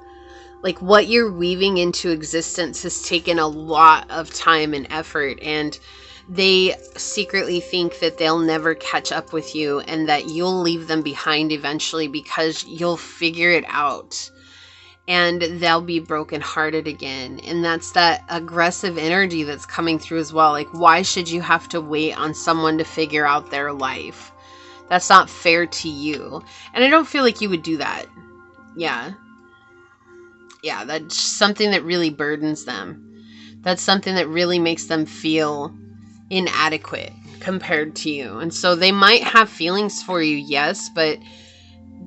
A: Like, what you're weaving into existence has taken a lot of time and effort, and they secretly think that they'll never catch up with you and that you'll leave them behind eventually because you'll figure it out. And they'll be brokenhearted again. And that's that aggressive energy that's coming through as well. Like, why should you have to wait on someone to figure out their life? That's not fair to you. And I don't feel like you would do that. Yeah, that's something that really burdens them. That's something that really makes them feel inadequate compared to you. And so they might have feelings for you, yes, but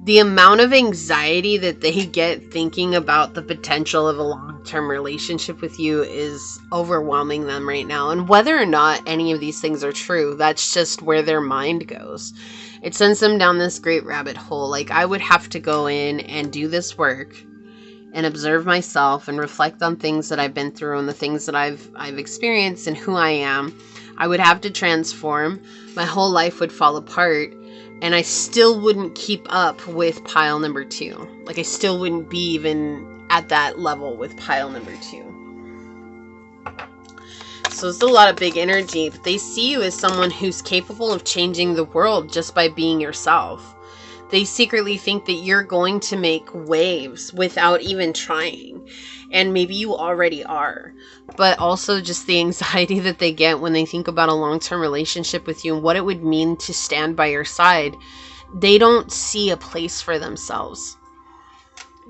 A: the amount of anxiety that they get thinking about the potential of a long-term relationship with you is overwhelming them right now. And whether or not any of these things are true, that's just where their mind goes. It sends them down this great rabbit hole. Like, I would have to go in and do this work and observe myself and reflect on things that I've been through and the things that I've experienced and who I am. I would have to transform. My whole life would fall apart. And I still wouldn't keep up with pile number 2. Like, I still wouldn't be even at that level with pile number 2. So it's a lot of big energy. But they see you as someone who's capable of changing the world just by being yourself. They secretly think that you're going to make waves without even trying. And maybe you already are. But also just the anxiety that they get when they think about a long-term relationship with you and what it would mean to stand by your side. They don't see a place for themselves.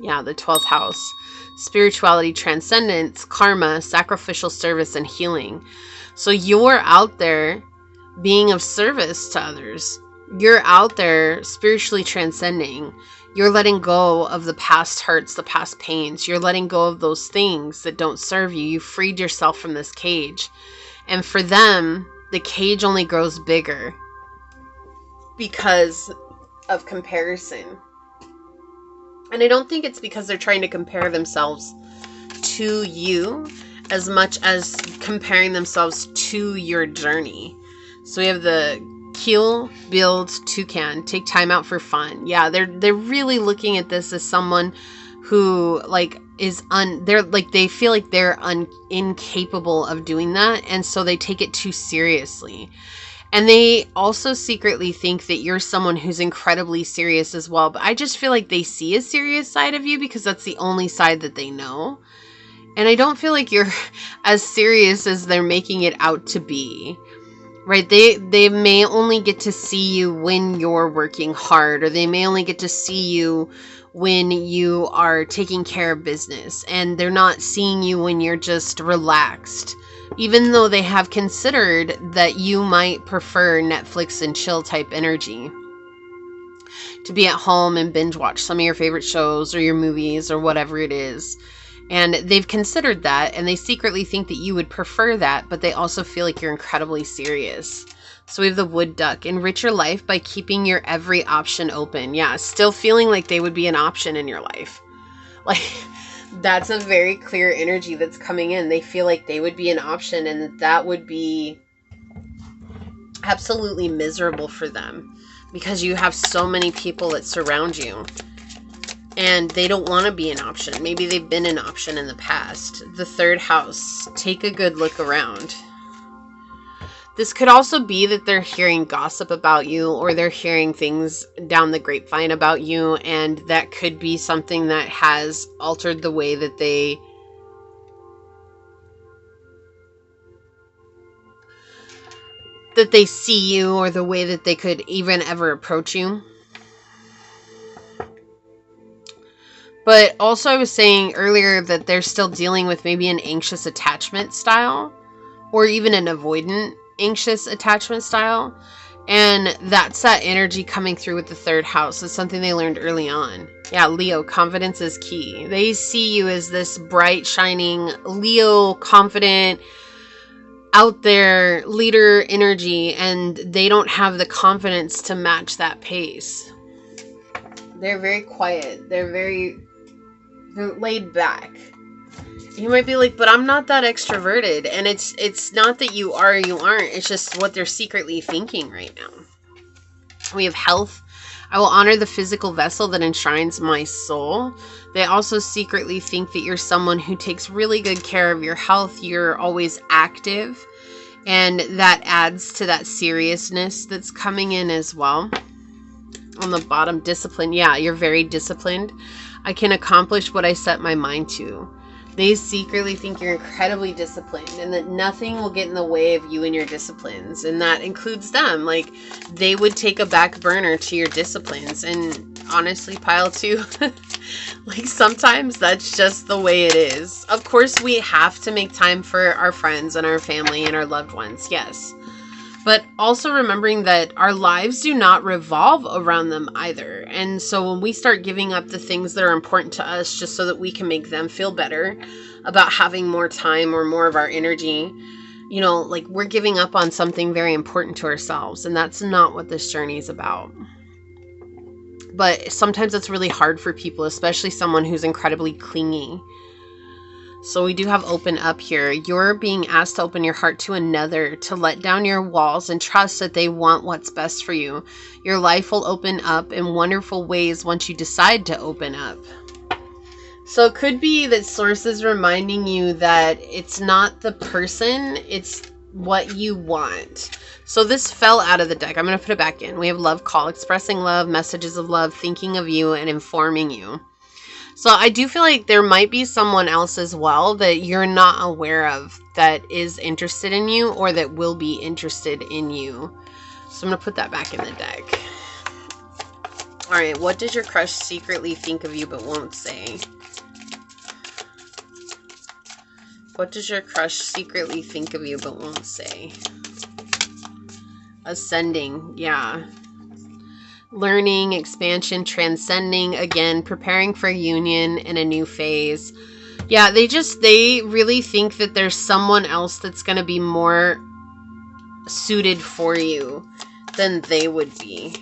A: Yeah, the 12th house. Spirituality, transcendence, karma, sacrificial service, and healing. So you're out there being of service to others. You're out there spiritually transcending. You're letting go of the past hurts, the past pains. You're letting go of those things that don't serve you. You freed yourself from this cage. And for them, the cage only grows bigger because of comparison. And I don't think it's because they're trying to compare themselves to you as much as comparing themselves to your journey. So we have the heal, build, toucan, take time out for fun. Yeah, they're really looking at this as someone who like is they feel like they're incapable of doing that, and so they take it too seriously. And they also secretly think that you're someone who's incredibly serious as well. But I just feel like they see a serious side of you because that's the only side that they know. And I don't feel like you're as serious as they're making it out to be. Right? They may only get to see you when you're working hard, or they may only get to see you when you are taking care of business, and they're not seeing you when you're just relaxed, even though they have considered that you might prefer Netflix and chill type energy, to be at home and binge watch some of your favorite shows or your movies or whatever it is. And they've considered that, and they secretly think that you would prefer that, but they also feel like you're incredibly serious. So we have the wood duck. Enrich your life by keeping your every option open. Yeah, still feeling like they would be an option in your life. Like, that's a very clear energy that's coming in. They feel like they would be an option, and that would be absolutely miserable for them, because you have so many people that surround you, and they don't want to be an option. Maybe they've been an option in the past. The third house. Take a good look around. This could also be that they're hearing gossip about you, or they're hearing things down the grapevine about you, and that could be something that has altered the way that they see you, or the way that they could even ever approach you. But also, I was saying earlier that they're still dealing with maybe an anxious attachment style, or even an avoidant anxious attachment style. And that's that energy coming through with the third house. It's something they learned early on. Yeah, Leo, confidence is key. They see you as this bright, shining Leo, confident, out there leader energy, and they don't have the confidence to match that pace. They're very quiet. They're laid back. You might be like, but I'm not that extroverted. And it's not that you are or you aren't. It's just what they're secretly thinking right now. We have health. I will honor the physical vessel that enshrines my soul. They also secretly think that you're someone who takes really good care of your health. You're always active. And that adds to that seriousness that's coming in as well. On the bottom, discipline. Yeah, you're very disciplined. I can accomplish what I set my mind to. They secretly think you're incredibly disciplined, and that nothing will get in the way of you and your disciplines. And that includes them. Like, they would take a back burner to your disciplines. And honestly, pile 2, like, sometimes that's just the way it is. Of course, we have to make time for our friends and our family and our loved ones. Yes. But also remembering that our lives do not revolve around them either. And so when we start giving up the things that are important to us just so that we can make them feel better about having more time or more of our energy, you know, like, we're giving up on something very important to ourselves. And that's not what this journey is about. But sometimes it's really hard for people, especially someone who's incredibly clingy. So we do have open up here. You're being asked to open your heart to another, to let down your walls and trust that they want what's best for you. Your life will open up in wonderful ways once you decide to open up. So it could be that Source is reminding you that it's not the person, it's what you want. So this fell out of the deck. I'm going to put it back in. We have love call, expressing love, messages of love, thinking of you, and informing you. So I do feel like there might be someone else as well that you're not aware of that is interested in you, or that will be interested in you. So I'm going to put that back in the deck. All right, what does your crush secretly think of you but won't say? What does your crush secretly think of you but won't say? Ascending, yeah. Learning, expansion, transcending, again, preparing for union in a new phase. Yeah, they really think that there's someone else that's going to be more suited for you than they would be.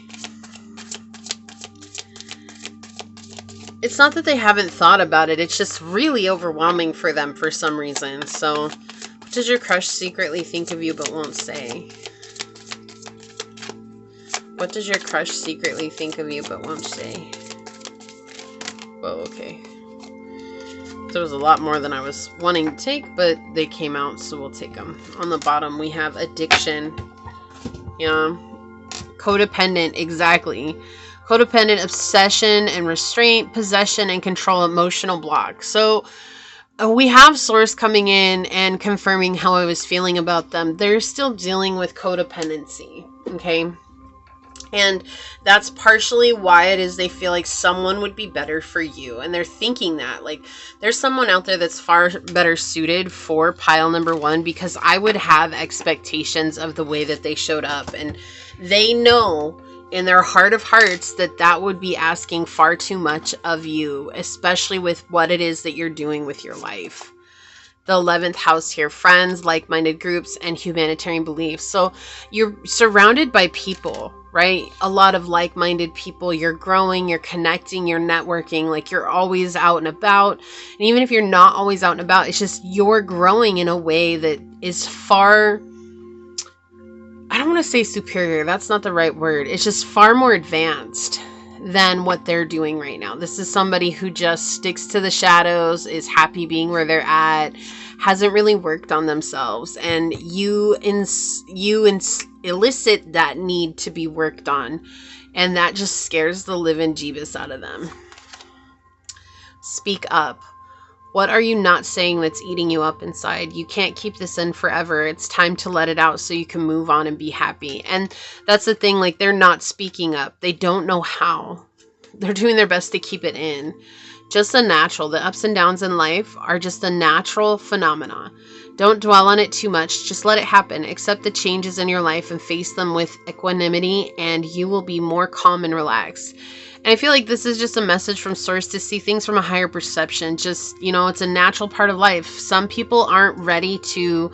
A: It's not that they haven't thought about it. It's just really overwhelming for them for some reason. So, what does your crush secretly think of you but won't say? What does your crush secretly think of you but won't say? Whoa, okay. There was a lot more than I was wanting to take, but they came out, so we'll take them. On the bottom, we have addiction. Yeah. Codependent, exactly. Codependent, obsession and restraint, possession and control, emotional block. So we have Source coming in and confirming how I was feeling about them. They're still dealing with codependency, okay? And that's partially why it is they feel like someone would be better for you. And they're thinking that, like, there's someone out there that's far better suited for pile number one, because I would have expectations of the way that they showed up. And they know in their heart of hearts that that would be asking far too much of you, especially with what it is that you're doing with your life. The 11th house here, friends, like-minded groups, and humanitarian beliefs. So you're surrounded by people, right? A lot of like-minded people. You're growing, you're connecting, you're networking, like you're always out and about. And even if you're not always out and about, it's just you're growing in a way that is far, I don't want to say superior, that's not the right word. It's just far more advanced than what they're doing right now. This is somebody who just sticks to the shadows, is happy being where they're at, hasn't really worked on themselves, and you elicit that need to be worked on, and that just scares the living jeebus out of them. Speak up. What are you not saying that's eating you up inside? You can't keep this in forever. It's time to let it out so you can move on and be happy. And that's the thing, like, they're not speaking up. They don't know how. They're doing their best to keep it in. Just the natural. The ups and downs in life are just a natural phenomena. Don't dwell on it too much. Just let it happen. Accept the changes in your life and face them with equanimity, and you will be more calm and relaxed. And I feel like this is just a message from Source to see things from a higher perception. Just, you know, it's a natural part of life. Some people aren't ready to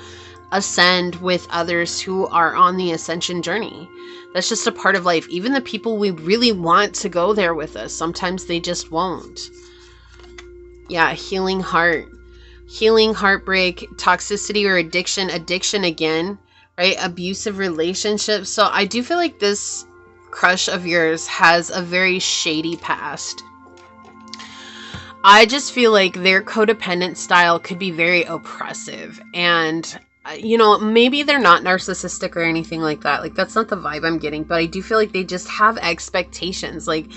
A: ascend with others who are on the ascension journey. That's just a part of life. Even the people we really want to go there with us, sometimes they just won't. Yeah, healing heart. Healing heartbreak, toxicity or addiction again, right? Abusive relationships. So I do feel like this crush of yours has a very shady past. I just feel like their codependent style could be very oppressive, and you know, maybe they're not narcissistic or anything like that. Like, that's not the vibe I'm getting, but I do feel like they just have expectations. Like,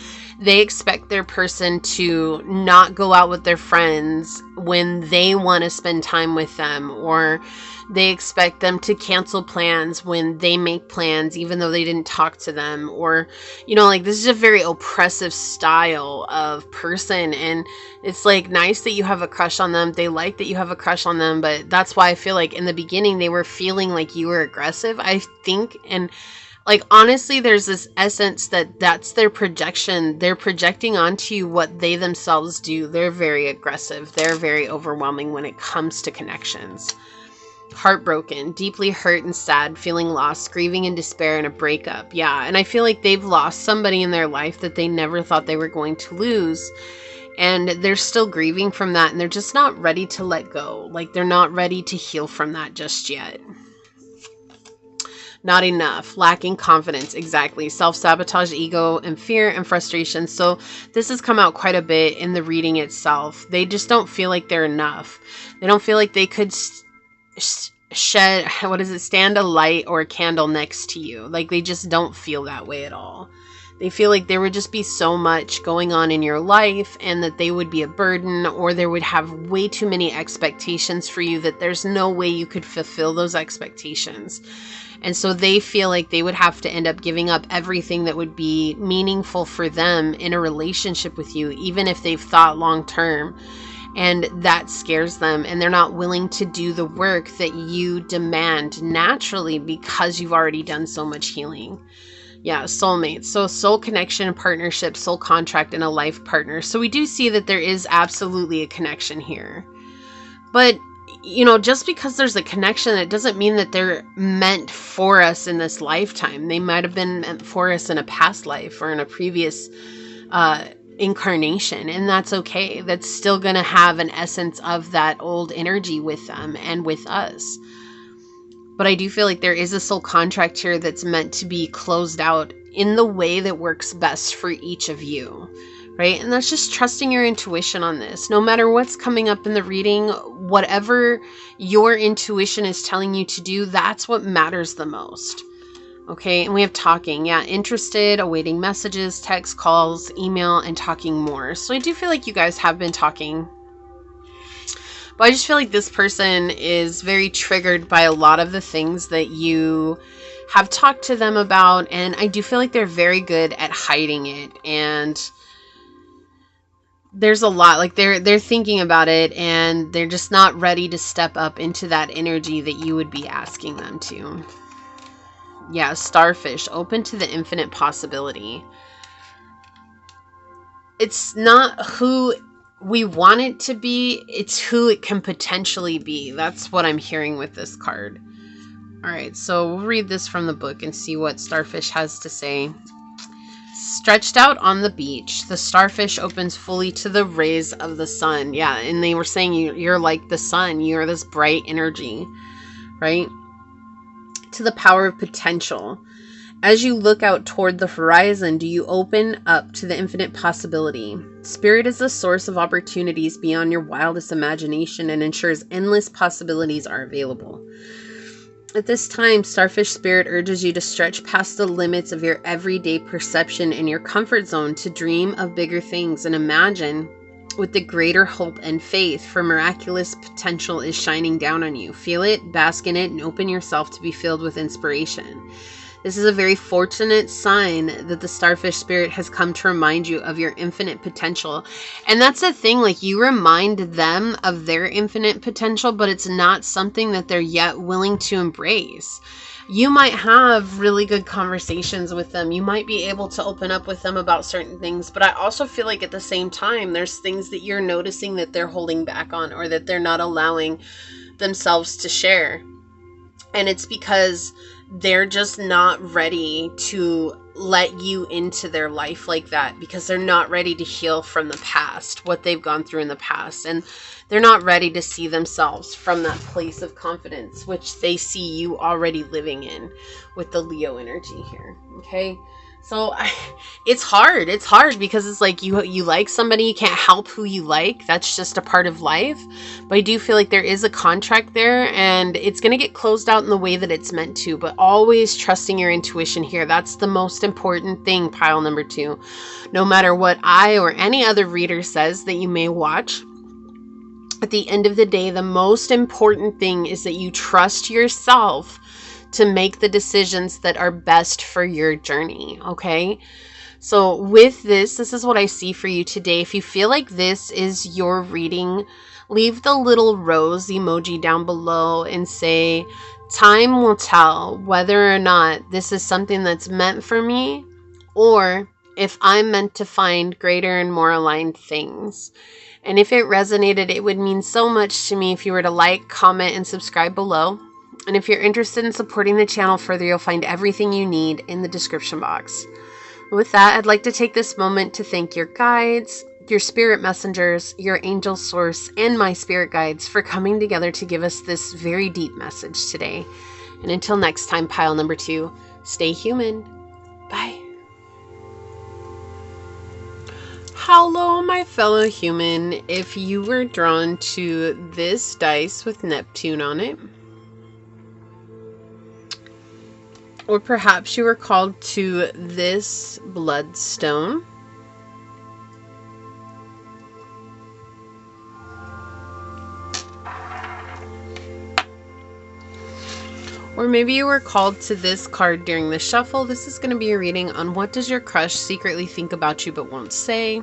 A: they expect their person to not go out with their friends when they want to spend time with them, or they expect them to cancel plans when they make plans, even though they didn't talk to them. Or, you know, like, this is a very oppressive style of person. And it's like nice that you have a crush on them. They like that you have a crush on them. But that's why I feel like in the beginning, they were feeling like you were aggressive, I think. And like, honestly, there's this essence that that's their projection. They're projecting onto you what they themselves do. They're very aggressive. They're very overwhelming when it comes to connections. Heartbroken, deeply hurt and sad, feeling lost, grieving in despair, and a breakup. Yeah, and I feel like they've lost somebody in their life that they never thought they were going to lose. And they're still grieving from that, and they're just not ready to let go. Like, they're not ready to heal from that just yet. Not enough, lacking confidence, exactly. Self-sabotage, ego, and fear and frustration. So this has come out quite a bit in the reading itself. They just don't feel like they're enough. They don't feel like they could stand a light or a candle next to you. Like, they just don't feel that way at all. They feel like there would just be so much going on in your life, and that they would be a burden, or there would have way too many expectations for you that there's no way you could fulfill those expectations. And so they feel like they would have to end up giving up everything that would be meaningful for them in a relationship with you, even if they've thought long term. And that scares them, and they're not willing to do the work that you demand naturally because you've already done so much healing. Yeah, soulmates. So soul connection, partnership, soul contract, and a life partner. So we do see that there is absolutely a connection here. But, you know, just because there's a connection, it doesn't mean that they're meant for us in this lifetime. They might have been meant for us in a past life or in a previous incarnation, and that's okay. That's still going to have an essence of that old energy with them and with us. But I do feel like there is a soul contract here that's meant to be closed out in the way that works best for each of you, right? And that's just trusting your intuition on this. No matter what's coming up in the reading, whatever your intuition is telling you to do, that's what matters the most. Okay, and we have talking. Yeah, interested, awaiting messages, text, calls, email, and talking more. So I do feel like you guys have been talking. But I just feel like this person is very triggered by a lot of the things that you have talked to them about. And I do feel like they're very good at hiding it. And there's a lot, like they're thinking about it and they're just not ready to step up into that energy that you would be asking them to. Yeah, starfish, open to the infinite possibility. It's not who we want it to be, it's who it can potentially be. That's what I'm hearing with this card. All right, so we'll read this from the book and see what starfish has to say. Stretched out on the beach, the starfish opens fully to the rays of the sun. Yeah, and they were saying you're like the sun. You're this bright energy, right? To the power of potential. As you look out toward the horizon, do you open up to the infinite possibility? Spirit is the source of opportunities beyond your wildest imagination and ensures endless possibilities are available. At this time, Starfish Spirit urges you to stretch past the limits of your everyday perception and your comfort zone to dream of bigger things and imagine with the greater hope and faith, for miraculous potential is shining down on you. Feel it, bask in it, and open yourself to be filled with inspiration. This is a very fortunate sign that the Starfish Spirit has come to remind you of your infinite potential. And that's the thing, like you remind them of their infinite potential, but it's not something that they're yet willing to embrace. You might have really good conversations with them. You might be able to open up with them about certain things, but I also feel like at the same time, there's things that you're noticing that they're holding back on or that they're not allowing themselves to share. And it's because they're just not ready to let you into their life like that, because they're not ready to heal from the past, what they've gone through in the past. And they're not ready to see themselves from that place of confidence, which they see you already living in with the Leo energy here. Okay. So it's hard. It's hard because it's like you like somebody, you can't help who you like. That's just a part of life. But I do feel like there is a contract there and it's going to get closed out in the way that it's meant to. But always trusting your intuition here. That's the most important thing, pile number 2. No matter what I or any other reader says that you may watch, at the end of the day, the most important thing is that you trust yourself to make the decisions that are best for your journey, okay? So with this is what I see for you today. If you feel like this is your reading, leave the little rose emoji down below and say, time will tell whether or not this is something that's meant for me, or if I'm meant to find greater and more aligned things. And if it resonated, it would mean so much to me if you were to like, comment, and subscribe below. And if you're interested in supporting the channel further, you'll find everything you need in the description box. With that, I'd like to take this moment to thank your guides, your spirit messengers, your angel source, and my spirit guides for coming together to give us this very deep message today. And until next time, pile number 2, stay human. Bye. Hello, my fellow human. If you were drawn to this dice with Neptune on it, or perhaps you were called to this bloodstone, or maybe you were called to this card during the shuffle, this is going to be a reading on what does your crush secretly think about you but won't say.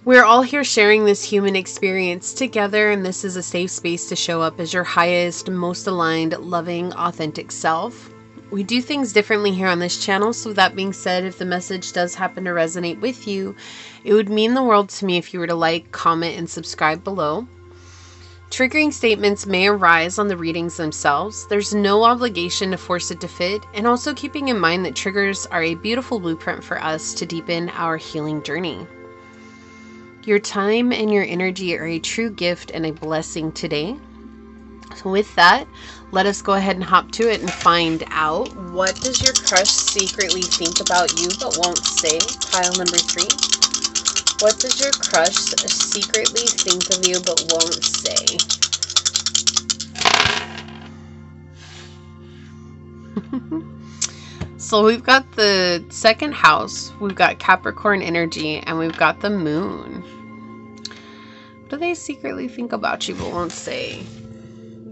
A: We're all here sharing this human experience together, and this is a safe space to show up as your highest, most aligned, loving, authentic self. We do things differently here on this channel, so that being said, if the message does happen to resonate with you, it would mean the world to me if you were to like, comment, and subscribe below. Triggering statements may arise on the readings themselves. There's no obligation to force it to fit, and also keeping in mind that triggers are a beautiful blueprint for us to deepen our healing journey. Your time and your energy are a true gift and a blessing today. So with that, let us go ahead and hop to it and find out, what does your crush secretly think about you but won't say? Pile number 3. What does your crush secretly think of you but won't say? So we've got the second house, we've got Capricorn energy, and we've got the moon. do they secretly think about you but won't say?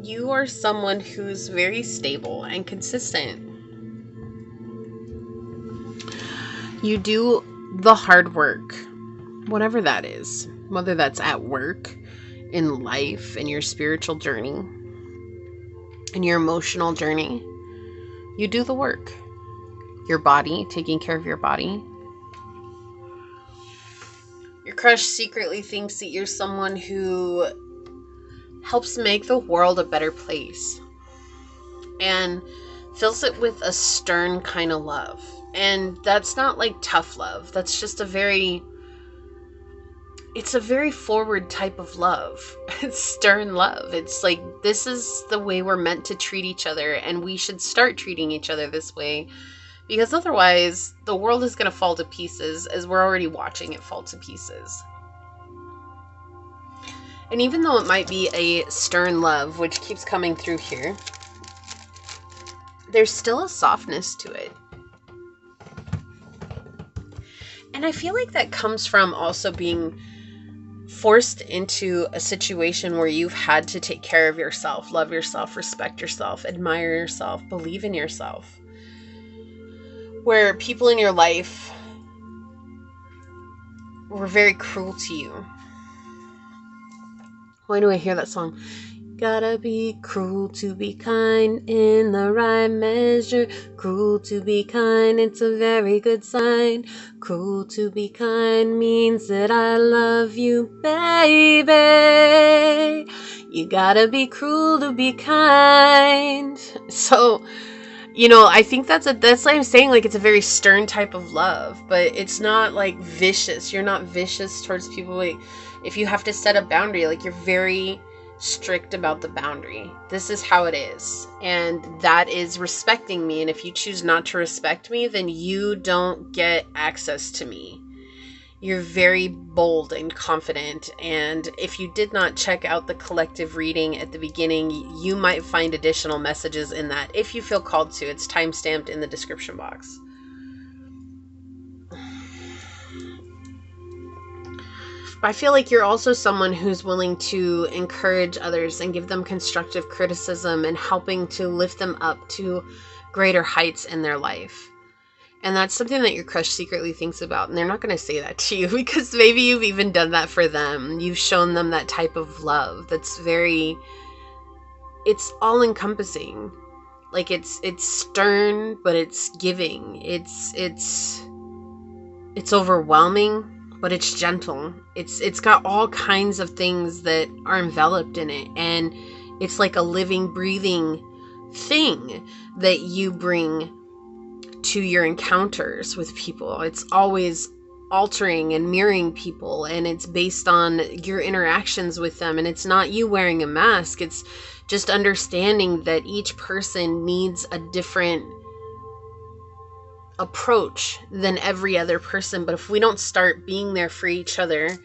A: You are someone who's very stable and consistent. You do the hard work, whatever that is, whether that's at work, in life, in your spiritual journey, in your emotional journey. You do the work. Your body, taking care of your body. Your crush secretly thinks that you're someone who helps make the world a better place and fills it with a stern kind of love. And that's not like tough love. That's just it's a very forward type of love. It's stern love. It's like, this is the way we're meant to treat each other, and we should start treating each other this way, because otherwise the world is going to fall to pieces, as we're already watching it fall to pieces. And even though it might be a stern love, which keeps coming through here, there's still a softness to it. And I feel like that comes from also being forced into a situation where you've had to take care of yourself, love yourself, respect yourself, admire yourself, believe in yourself. Where people in your life were very cruel to you. Why do I hear that song? Gotta be cruel to be kind in the right measure. Cruel to be kind, it's a very good sign. Cruel to be kind means that I love you, baby. You gotta be cruel to be kind. So, I think that's what I'm saying. Like, it's a very stern type of love, but it's not like vicious. You're not vicious towards people. Like, if you have to set a boundary, like, you're very strict about the boundary. This is how it is, and that is respecting me. And if you choose not to respect me, then you don't get access to me. You're very bold and confident, and if you did not check out the collective reading at the beginning, you might find additional messages in that if you feel called to. It's time-stamped in the description box. I feel like you're also someone who's willing to encourage others and give them constructive criticism and helping to lift them up to greater heights in their life. And that's something that your crush secretly thinks about. And they're not going to say that to you because maybe you've even done that for them. You've shown them that type of love that's it's all-encompassing. Like, it's stern, but it's giving. It's overwhelming, but it's gentle. It's got all kinds of things that are enveloped in it, and it's like a living, breathing thing that you bring to your encounters with people. It's always altering and mirroring people, and it's based on your interactions with them, and it's not you wearing a mask. It's just understanding that each person needs a different approach than every other person. But if we don't start being there for each other,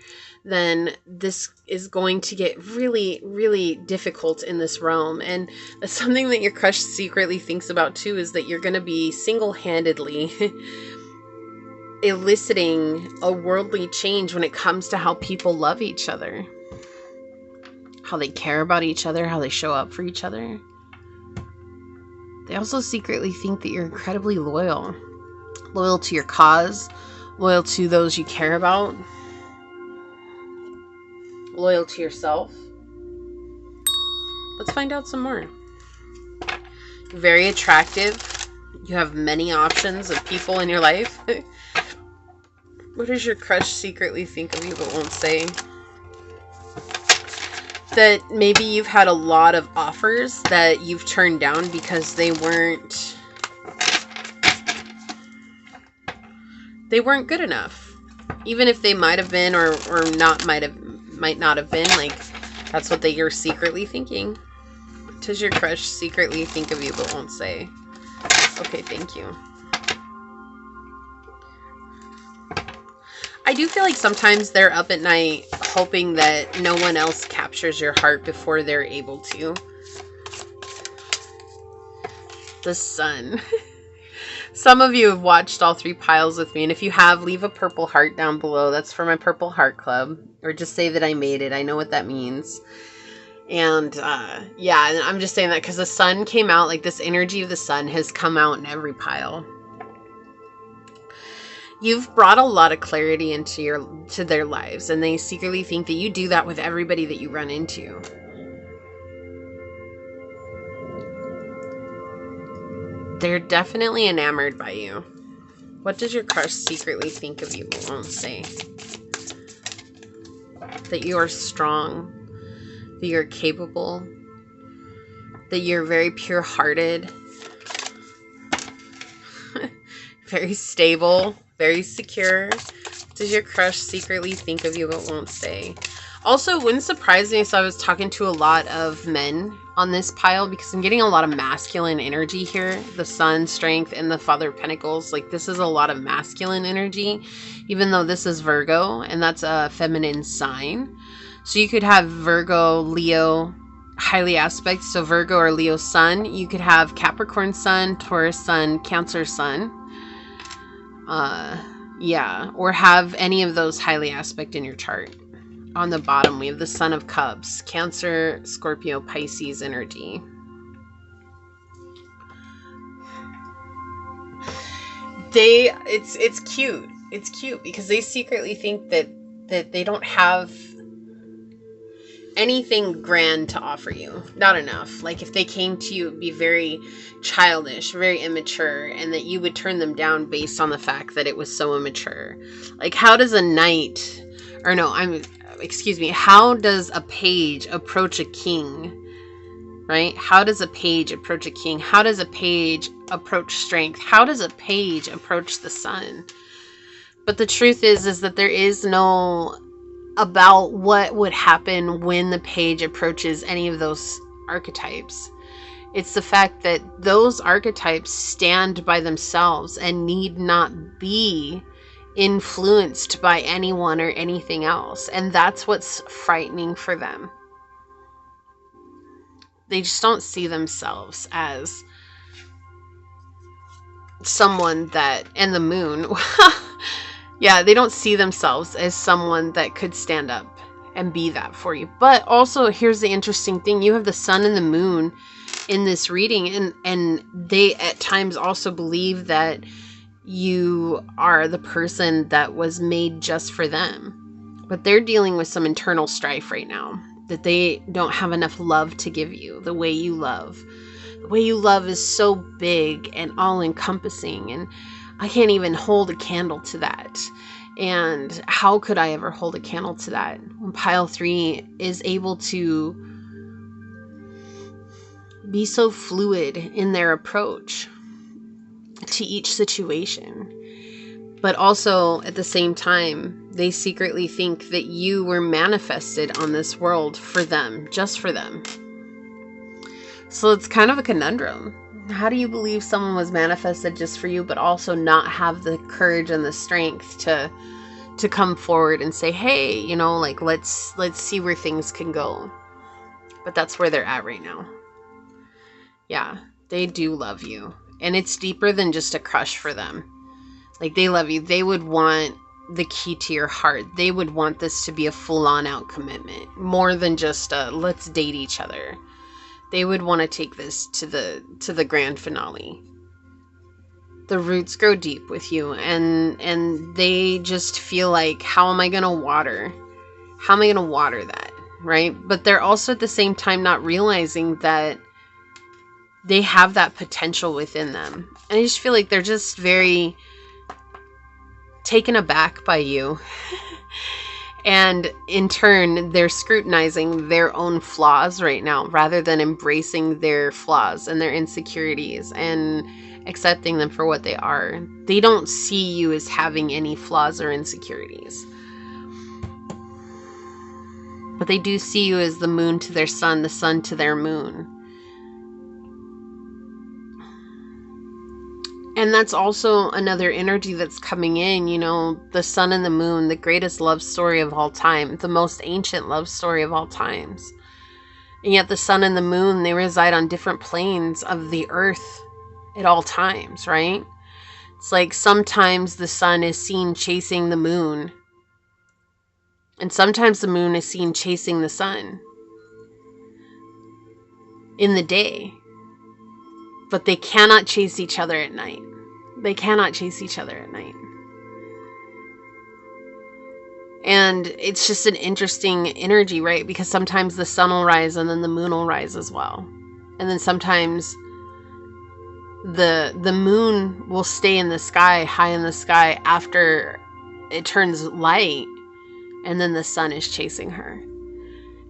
A: then this is going to get really, really difficult in this realm. And that's something that your crush secretly thinks about too, is that you're going to be single-handedly eliciting a worldly change when it comes to how people love each other, how they care about each other, how they show up for each other. They also secretly think that you're incredibly loyal to your cause, loyal to those you care about, loyal to yourself. Let's find out some more. Very attractive. You have many options of people in your life. What does your crush secretly think of you but won't say? That maybe you've had a lot of offers that you've turned down because they weren't good enough. Even if they might have been or might not have been, like, that's what you're secretly thinking. Does your crush secretly think of you but won't say? Okay, thank you. I do feel like sometimes they're up at night hoping that no one else captures your heart before they're able to. The sun. Some of you have watched all 3 piles with me, and if you have, leave a purple heart down below. That's for my Purple Heart Club, or just say that I made it. I know what that means. And yeah, and I'm just saying that because the sun came out, like this energy of the sun has come out in every pile. You've brought a lot of clarity into their lives, and they secretly think that you do that with everybody that you run into. They're definitely enamored by you. What does your crush secretly think of you but won't say? That you are strong, that you're capable, that you're very pure-hearted, very stable, very secure. What does your crush secretly think of you but won't say? Also, wouldn't surprise me, so I was talking to a lot of men on this pile because I'm getting a lot of masculine energy here. The Sun, Strength, and the Father of Pentacles. Like, this is a lot of masculine energy, even though this is Virgo, and that's a feminine sign. So you could have Virgo, Leo, highly aspect. So Virgo or Leo Sun. You could have Capricorn Sun, Taurus Sun, Cancer Sun. Yeah, or have any of those highly aspect in your chart. On the bottom, we have the Son of Cups, Cancer, Scorpio, Pisces energy. It's cute. It's cute because they secretly think that they don't have anything grand to offer you. Not enough. Like, if they came to you, it would be very childish, very immature, and that you would turn them down based on the fact that it was so immature. Like, how does a knight, or no, excuse me, how does a page approach a king, right? How does a page approach a king? How does a page approach strength? How does a page approach the sun? But the truth is that there is no about what would happen when the page approaches any of those archetypes. It's the fact that those archetypes stand by themselves and need not be influenced by anyone or anything else. And that's what's frightening for them. They just don't see themselves as someone that, and the moon, yeah, they don't see themselves as someone that could stand up and be that for you. But also, here's the interesting thing. You have the sun and the moon in this reading, and they at times also believe that you are the person that was made just for them. But they're dealing with some internal strife right now, that they don't have enough love to give you the way you love. The way you love is so big and all-encompassing, and I can't even hold a candle to that. And how could I ever hold a candle to that when pile 3 is able to be so fluid in their approach to each situation? But also at the same time, they secretly think that you were manifested on this world for them, just for them. So it's kind of a conundrum. How do you believe someone was manifested just for you, but also not have the courage and the strength to come forward and say, hey, you know, like, let's see where things can go. But that's where they're at right now. Yeah, they do love you. And it's deeper than just a crush for them. Like, they love you. They would want the key to your heart. They would want this to be a full-on out commitment. More than just a, let's date each other. They would want to take this to the grand finale. The roots grow deep with you, and they just feel like, how am I going to water? How am I going to water that, right? But they're also at the same time not realizing that they have that potential within them. And I just feel like they're just very taken aback by you. And in turn, they're scrutinizing their own flaws right now, rather than embracing their flaws and their insecurities and accepting them for what they are. They don't see you as having any flaws or insecurities. But they do see you as the moon to their sun, the sun to their moon. And that's also another energy that's coming in, you know, the sun and the moon, the greatest love story of all time, the most ancient love story of all times. And yet the sun and the moon, they reside on different planes of the earth at all times, right? It's like sometimes the sun is seen chasing the moon, and sometimes the moon is seen chasing the sun in the day. But they cannot chase each other at night. They cannot chase each other at night. And it's just an interesting energy, right? Because sometimes the sun will rise and then the moon will rise as well. And then sometimes the moon will stay in the sky, high in the sky, after it turns light, and then the sun is chasing her.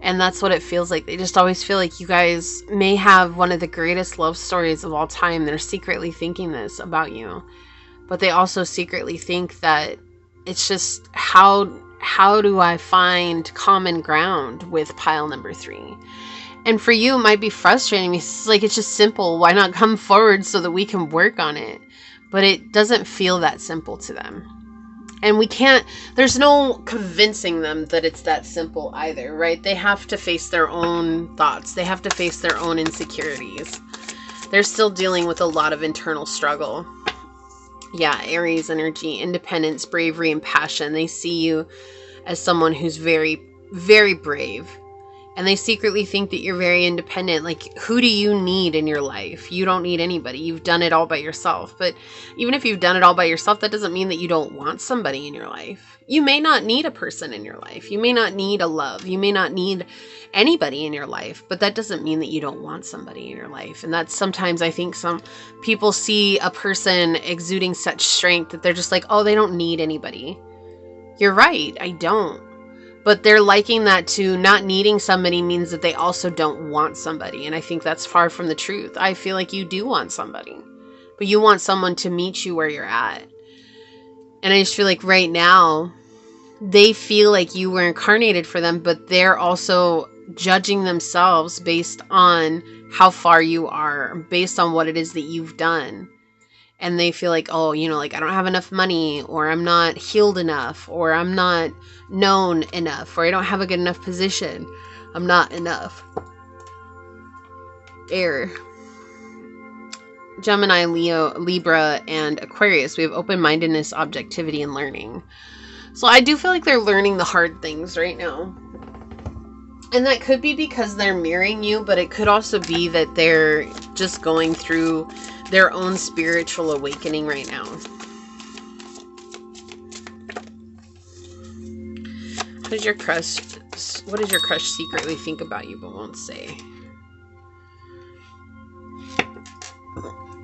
A: And that's what it feels like. They just always feel like you guys may have one of the greatest love stories of all time. They're secretly thinking this about you. But they also secretly think that it's just how do I find common ground with pile number 3? And for you, it might be frustrating. It's like, it's just simple. Why not come forward so that we can work on it? But it doesn't feel that simple to them. And we can't, there's no convincing them that it's that simple either, right? They have to face their own thoughts. They have to face their own insecurities. They're still dealing with a lot of internal struggle. Yeah, Aries energy, independence, bravery, and passion. They see you as someone who's very, very brave. And they secretly think that you're very independent. Like, who do you need in your life? You don't need anybody. You've done it all by yourself. But even if you've done it all by yourself, that doesn't mean that you don't want somebody in your life. You may not need a person in your life. You may not need a love. You may not need anybody in your life. But that doesn't mean that you don't want somebody in your life. And that's sometimes, I think, some people see a person exuding such strength that they're just like, oh, they don't need anybody. You're right. I don't. But they're liking that to not needing somebody means that they also don't want somebody. And I think that's far from the truth. I feel like you do want somebody. But you want someone to meet you where you're at. And I just feel like right now, they feel like you were incarnated for them. But they're also judging themselves based on how far you are. Based on what it is that you've done. And they feel like, oh, you know, like I don't have enough money, or I'm not healed enough, or I'm not known enough, or I don't have a good enough position. I'm not enough. Air. Gemini, Leo, Libra, and Aquarius. We have open-mindedness, objectivity, and learning. So I do feel like they're learning the hard things right now. And that could be because they're mirroring you, but it could also be that they're just going through their own spiritual awakening right now. What does your crush secretly think about you but won't say?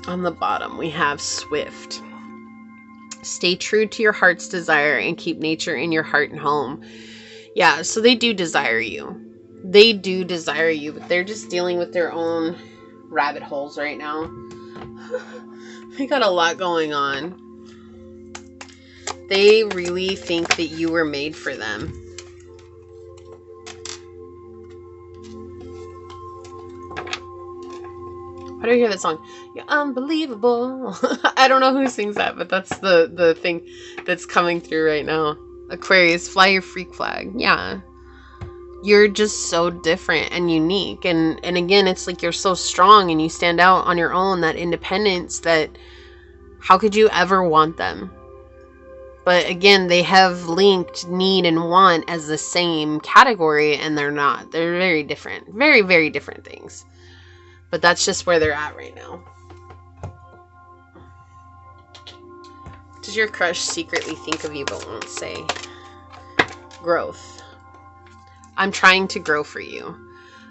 A: On the bottom, we have Swift. Stay true to your heart's desire and keep nature in your heart and home. Yeah, so they do desire you. They do desire you, but they're just dealing with their own rabbit holes right now. They got a lot going on. They really think that you were made for them. Why do I hear that song? You're unbelievable. I don't know who sings that, but that's the thing that's coming through right now. Aquarius, fly your freak flag. Yeah. You're just so different and unique. And again, it's like you're so strong and you stand out on your own, that independence, that how could you ever want them? But again, they have linked need and want as the same category, and they're not. They're very different. Very, very different things. But that's just where they're at right now. What does your crush secretly think of you but won't say? Growth. I'm trying to grow for you.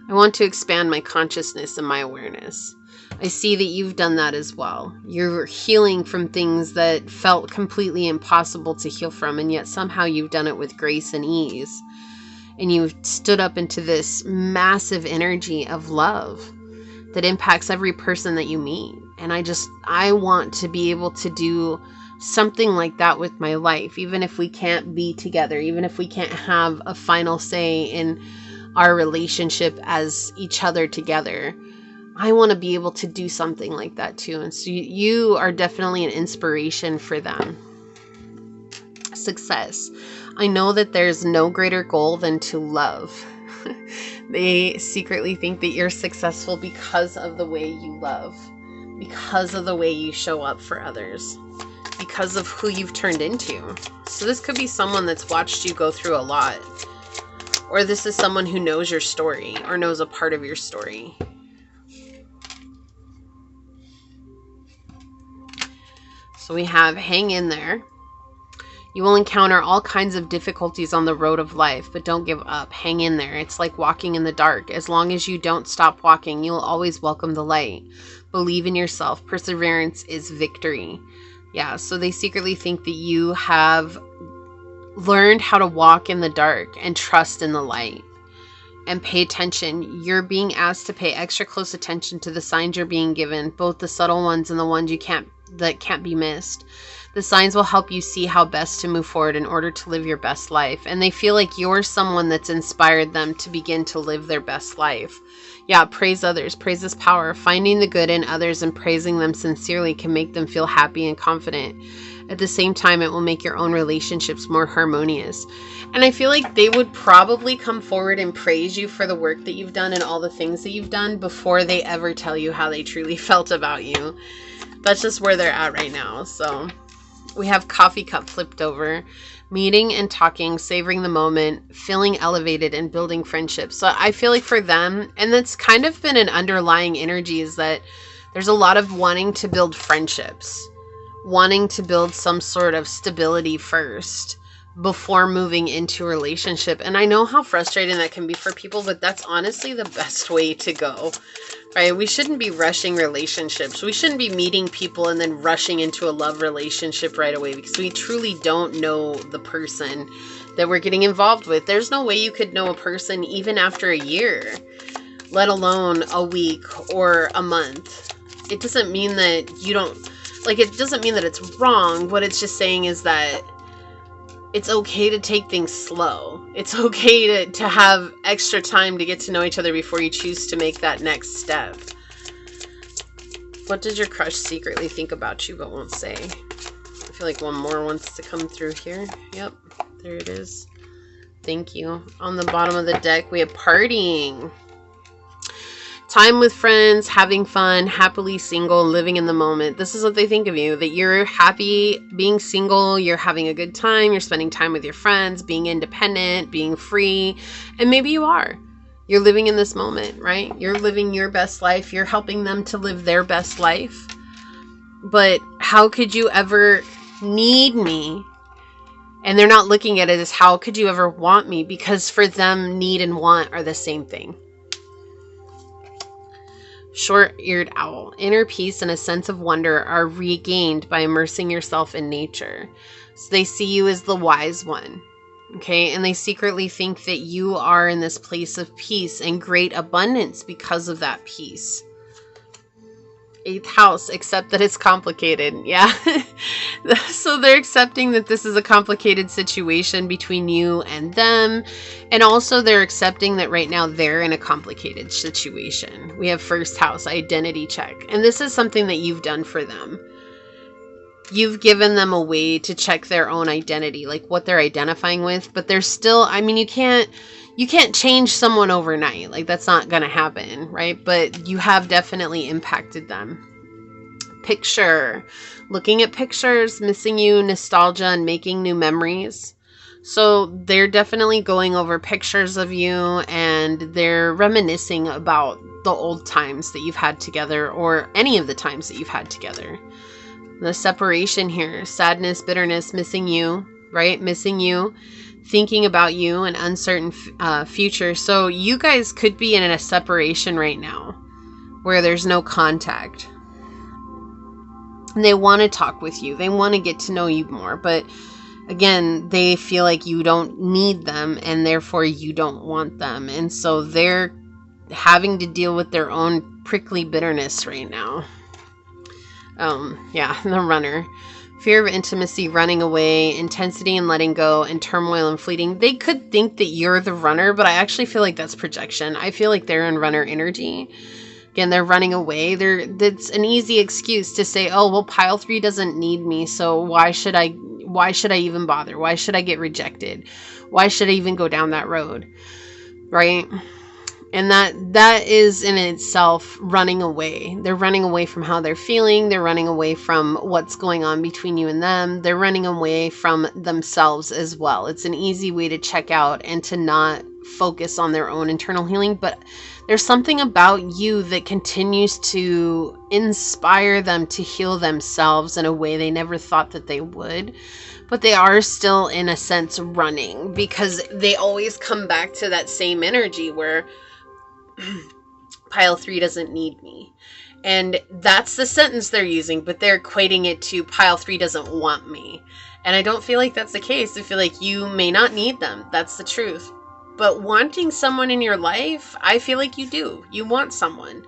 A: I want to expand my consciousness and my awareness. I see that you've done that as well. You're healing from things that felt completely impossible to heal from, and yet somehow you've done it with grace and ease. And you've stood up into this massive energy of love that impacts every person that you meet. And I want to be able to do something like that with my life, even if we can't be together, even if we can't have a final say in our relationship as each other together. I want to be able to do something like that too. And so you are definitely an inspiration for them. Success. I know that there's no greater goal than to love. They secretly think that you're successful because of the way you love, because of the way you show up for others. because of who you've turned into. So this could be someone that's watched you go through a lot. Or this is someone who knows your story or knows a part of your story. So we have hang in there. You will encounter all kinds of difficulties on the road of life, but don't give up. Hang in there. It's like walking in the dark. As long as you don't stop walking, you'll always welcome the light. Believe in yourself. Perseverance is victory. Yeah, so they secretly think that you have learned how to walk in the dark and trust in the light. And pay attention. You're being asked to pay extra close attention to the signs you're being given, both the subtle ones and the ones that can't be missed. The signs will help you see how best to move forward in order to live your best life. And they feel like you're someone that's inspired them to begin to live their best life. Yeah, praise others. Praise is power. Finding the good in others and praising them sincerely can make them feel happy and confident. At the same time, it will make your own relationships more harmonious. And I feel like they would probably come forward and praise you for the work that you've done and all the things that you've done before they ever tell you how they truly felt about you. That's just where they're at right now. So we have coffee cup flipped over, meeting and talking, savoring the moment, feeling elevated and building friendships. So I feel like for them, and that's kind of been an underlying energy, is that there's a lot of wanting to build friendships, wanting to build some sort of stability first before moving into a relationship. And I know how frustrating that can be for people, but that's honestly the best way to go, right? We shouldn't be rushing relationships. We shouldn't be meeting people and then rushing into a love relationship right away, because we truly don't know the person that we're getting involved with. There's no way you could know a person even after a year, let alone a week or a month. It doesn't mean that you don't, it doesn't mean that it's wrong. What it's just saying is that it's okay to take things slow. It's okay to have extra time to get to know each other before you choose to make that next step. What does your crush secretly think about you but won't say? I feel like one more wants to come through here. Yep, there it is. Thank you. On the bottom of the deck, we have partying. Time with friends, having fun, happily single, living in the moment. This is what they think of you, that you're happy being single, you're having a good time, you're spending time with your friends, being independent, being free, and maybe you are. You're living in this moment, right? You're living your best life. You're helping them to live their best life. But how could you ever need me? And they're not looking at it as how could you ever want me? Because for them, need and want are the same thing. Short-eared owl. Inner peace and a sense of wonder are regained by immersing yourself in nature. So they see you as the wise one. Okay, and they secretly think that you are in this place of peace and great abundance because of that peace. 8th house, accept that it's complicated. Yeah. So they're accepting that this is a complicated situation between you and them. And also they're accepting that right now they're in a complicated situation. We have 1st house, identity check. And this is something that you've done for them. You've given them a way to check their own identity, like what they're identifying with, but they're still, I mean, you can't change someone overnight. Like that's not going to happen, right? But you have definitely impacted them. Picture, looking at pictures, missing you, nostalgia, and making new memories. So they're definitely going over pictures of you and they're reminiscing about the old times that you've had together or any of the times that you've had together. The separation here, sadness, bitterness, missing you, right? Missing you, thinking about you, an uncertain future. So you guys could be in a separation right now where there's no contact. And they want to talk with you. They want to get to know you more. But again, they feel like you don't need them and therefore you don't want them. And so they're having to deal with their own prickly bitterness right now. Yeah, the runner. Fear of intimacy, running away, intensity and letting go, and turmoil and fleeting. They could think that you're the runner, but I actually feel like that's projection. I feel like they're in runner energy. Again, they're running away. That's an easy excuse to say, oh, well, pile 3 doesn't need me, so why should I even bother? Why should I get rejected? Why should I even go down that road? Right? And that is in itself running away. They're running away from how they're feeling. They're running away from what's going on between you and them. They're running away from themselves as well. It's an easy way to check out and to not focus on their own internal healing. But there's something about you that continues to inspire them to heal themselves in a way they never thought that they would. But they are still, in a sense, running, because they always come back to that same energy where pile 3 doesn't need me. And that's the sentence they're using, but they're equating it to pile 3 doesn't want me. And I don't feel like that's the case. I feel like you may not need them. That's the truth. But wanting someone in your life, I feel like you do. You want someone.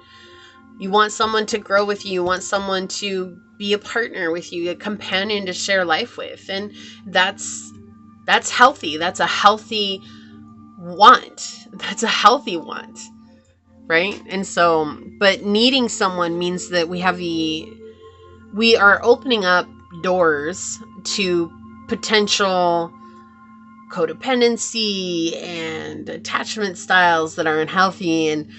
A: You want someone to grow with you. You want someone to be a partner with you, a companion to share life with. And that's healthy. That's a healthy want. That's a healthy want. Right? And so, but needing someone means that we are opening up doors to potential codependency and attachment styles that are unhealthy and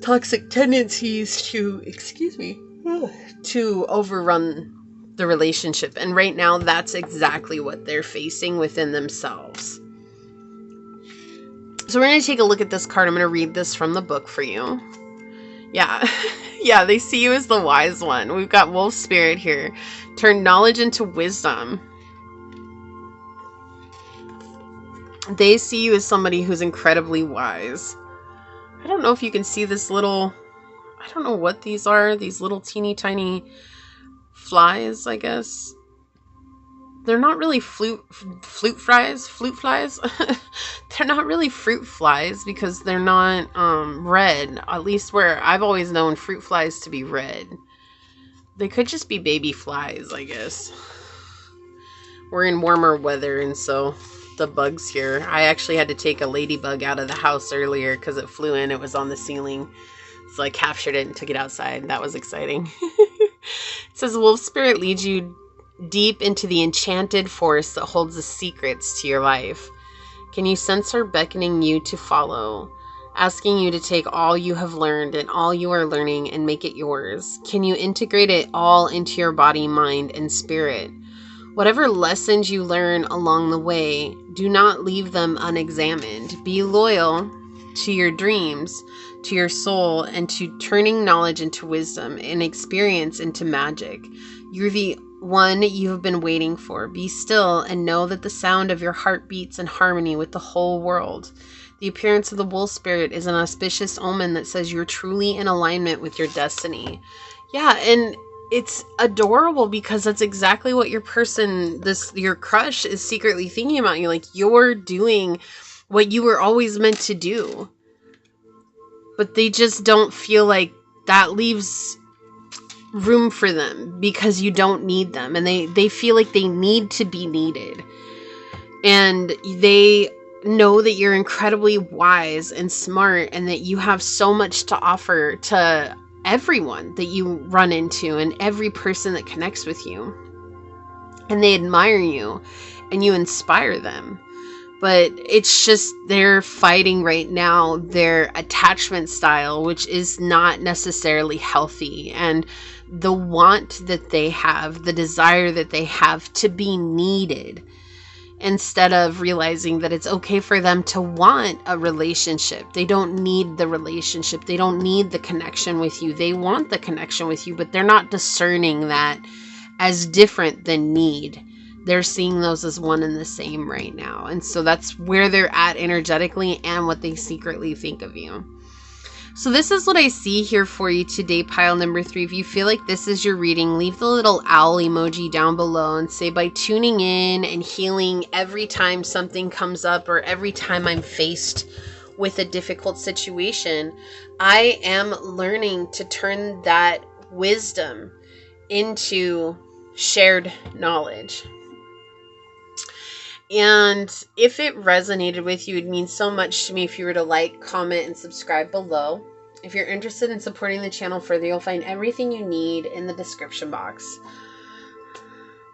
A: toxic tendencies to overrun the relationship. And right now, that's exactly what they're facing within themselves. So we're going to take a look at this card. I'm going to read this from the book for you. Yeah. Yeah, they see you as the wise one. We've got wolf spirit here. Turn knowledge into wisdom. They see you as somebody who's incredibly wise. I don't know if you can see this little, I don't know what these are. These little teeny tiny flies, I guess. They're not really flute flies. They're not really fruit flies because they're not red. At least where I've always known fruit flies to be red. They could just be baby flies, I guess. We're in warmer weather, and so the bugs here. I actually had to take a ladybug out of the house earlier because it flew in. It was on the ceiling. So I captured it and took it outside. That was exciting. It says, wolf spirit leads you deep into the enchanted forest that holds the secrets to your life. Can you sense her beckoning you to follow, asking you to take all you have learned and all you are learning and make it yours? Can you integrate it all into your body, mind, and spirit? Whatever lessons you learn along the way, do not leave them unexamined. Be loyal to your dreams, to your soul, and to turning knowledge into wisdom and experience into magic. You're the one you have been waiting for. Be still and know that the sound of your heart beats in harmony with the whole world. The appearance of the wolf spirit is an auspicious omen that says you're truly in alignment with your destiny. Yeah, and it's adorable because that's exactly what your crush is secretly thinking about you. Like, you're doing what you were always meant to do. But they just don't feel like that leaves room for them because you don't need them. And they feel like they need to be needed. And they know that you're incredibly wise and smart and that you have so much to offer to everyone that you run into and every person that connects with you. And they admire you and you inspire them. But it's just they're fighting right now their attachment style, which is not necessarily healthy. And the want that they have, the desire that they have to be needed, instead of realizing that it's okay for them to want a relationship. They don't need the relationship. They don't need the connection with you. They want the connection with you, but they're not discerning that as different than need. They're seeing those as one and the same right now. And so that's where they're at energetically and what they secretly think of you. So this is what I see here for you today, pile number 3. If you feel like this is your reading, leave the little owl emoji down below and say, by tuning in and healing every time something comes up or every time I'm faced with a difficult situation, I am learning to turn that wisdom into shared knowledge. And if it resonated with you, it means so much to me if you were to like, comment, and subscribe below. If you're interested in supporting the channel further, you'll find everything you need in the description box.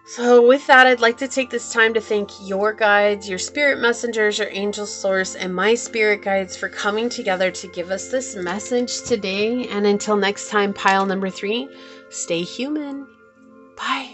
A: So with that, I'd like to take this time to thank your guides, your spirit messengers, your angel source, and my spirit guides for coming together to give us this message today. And until next time, pile number 3, stay human. Bye.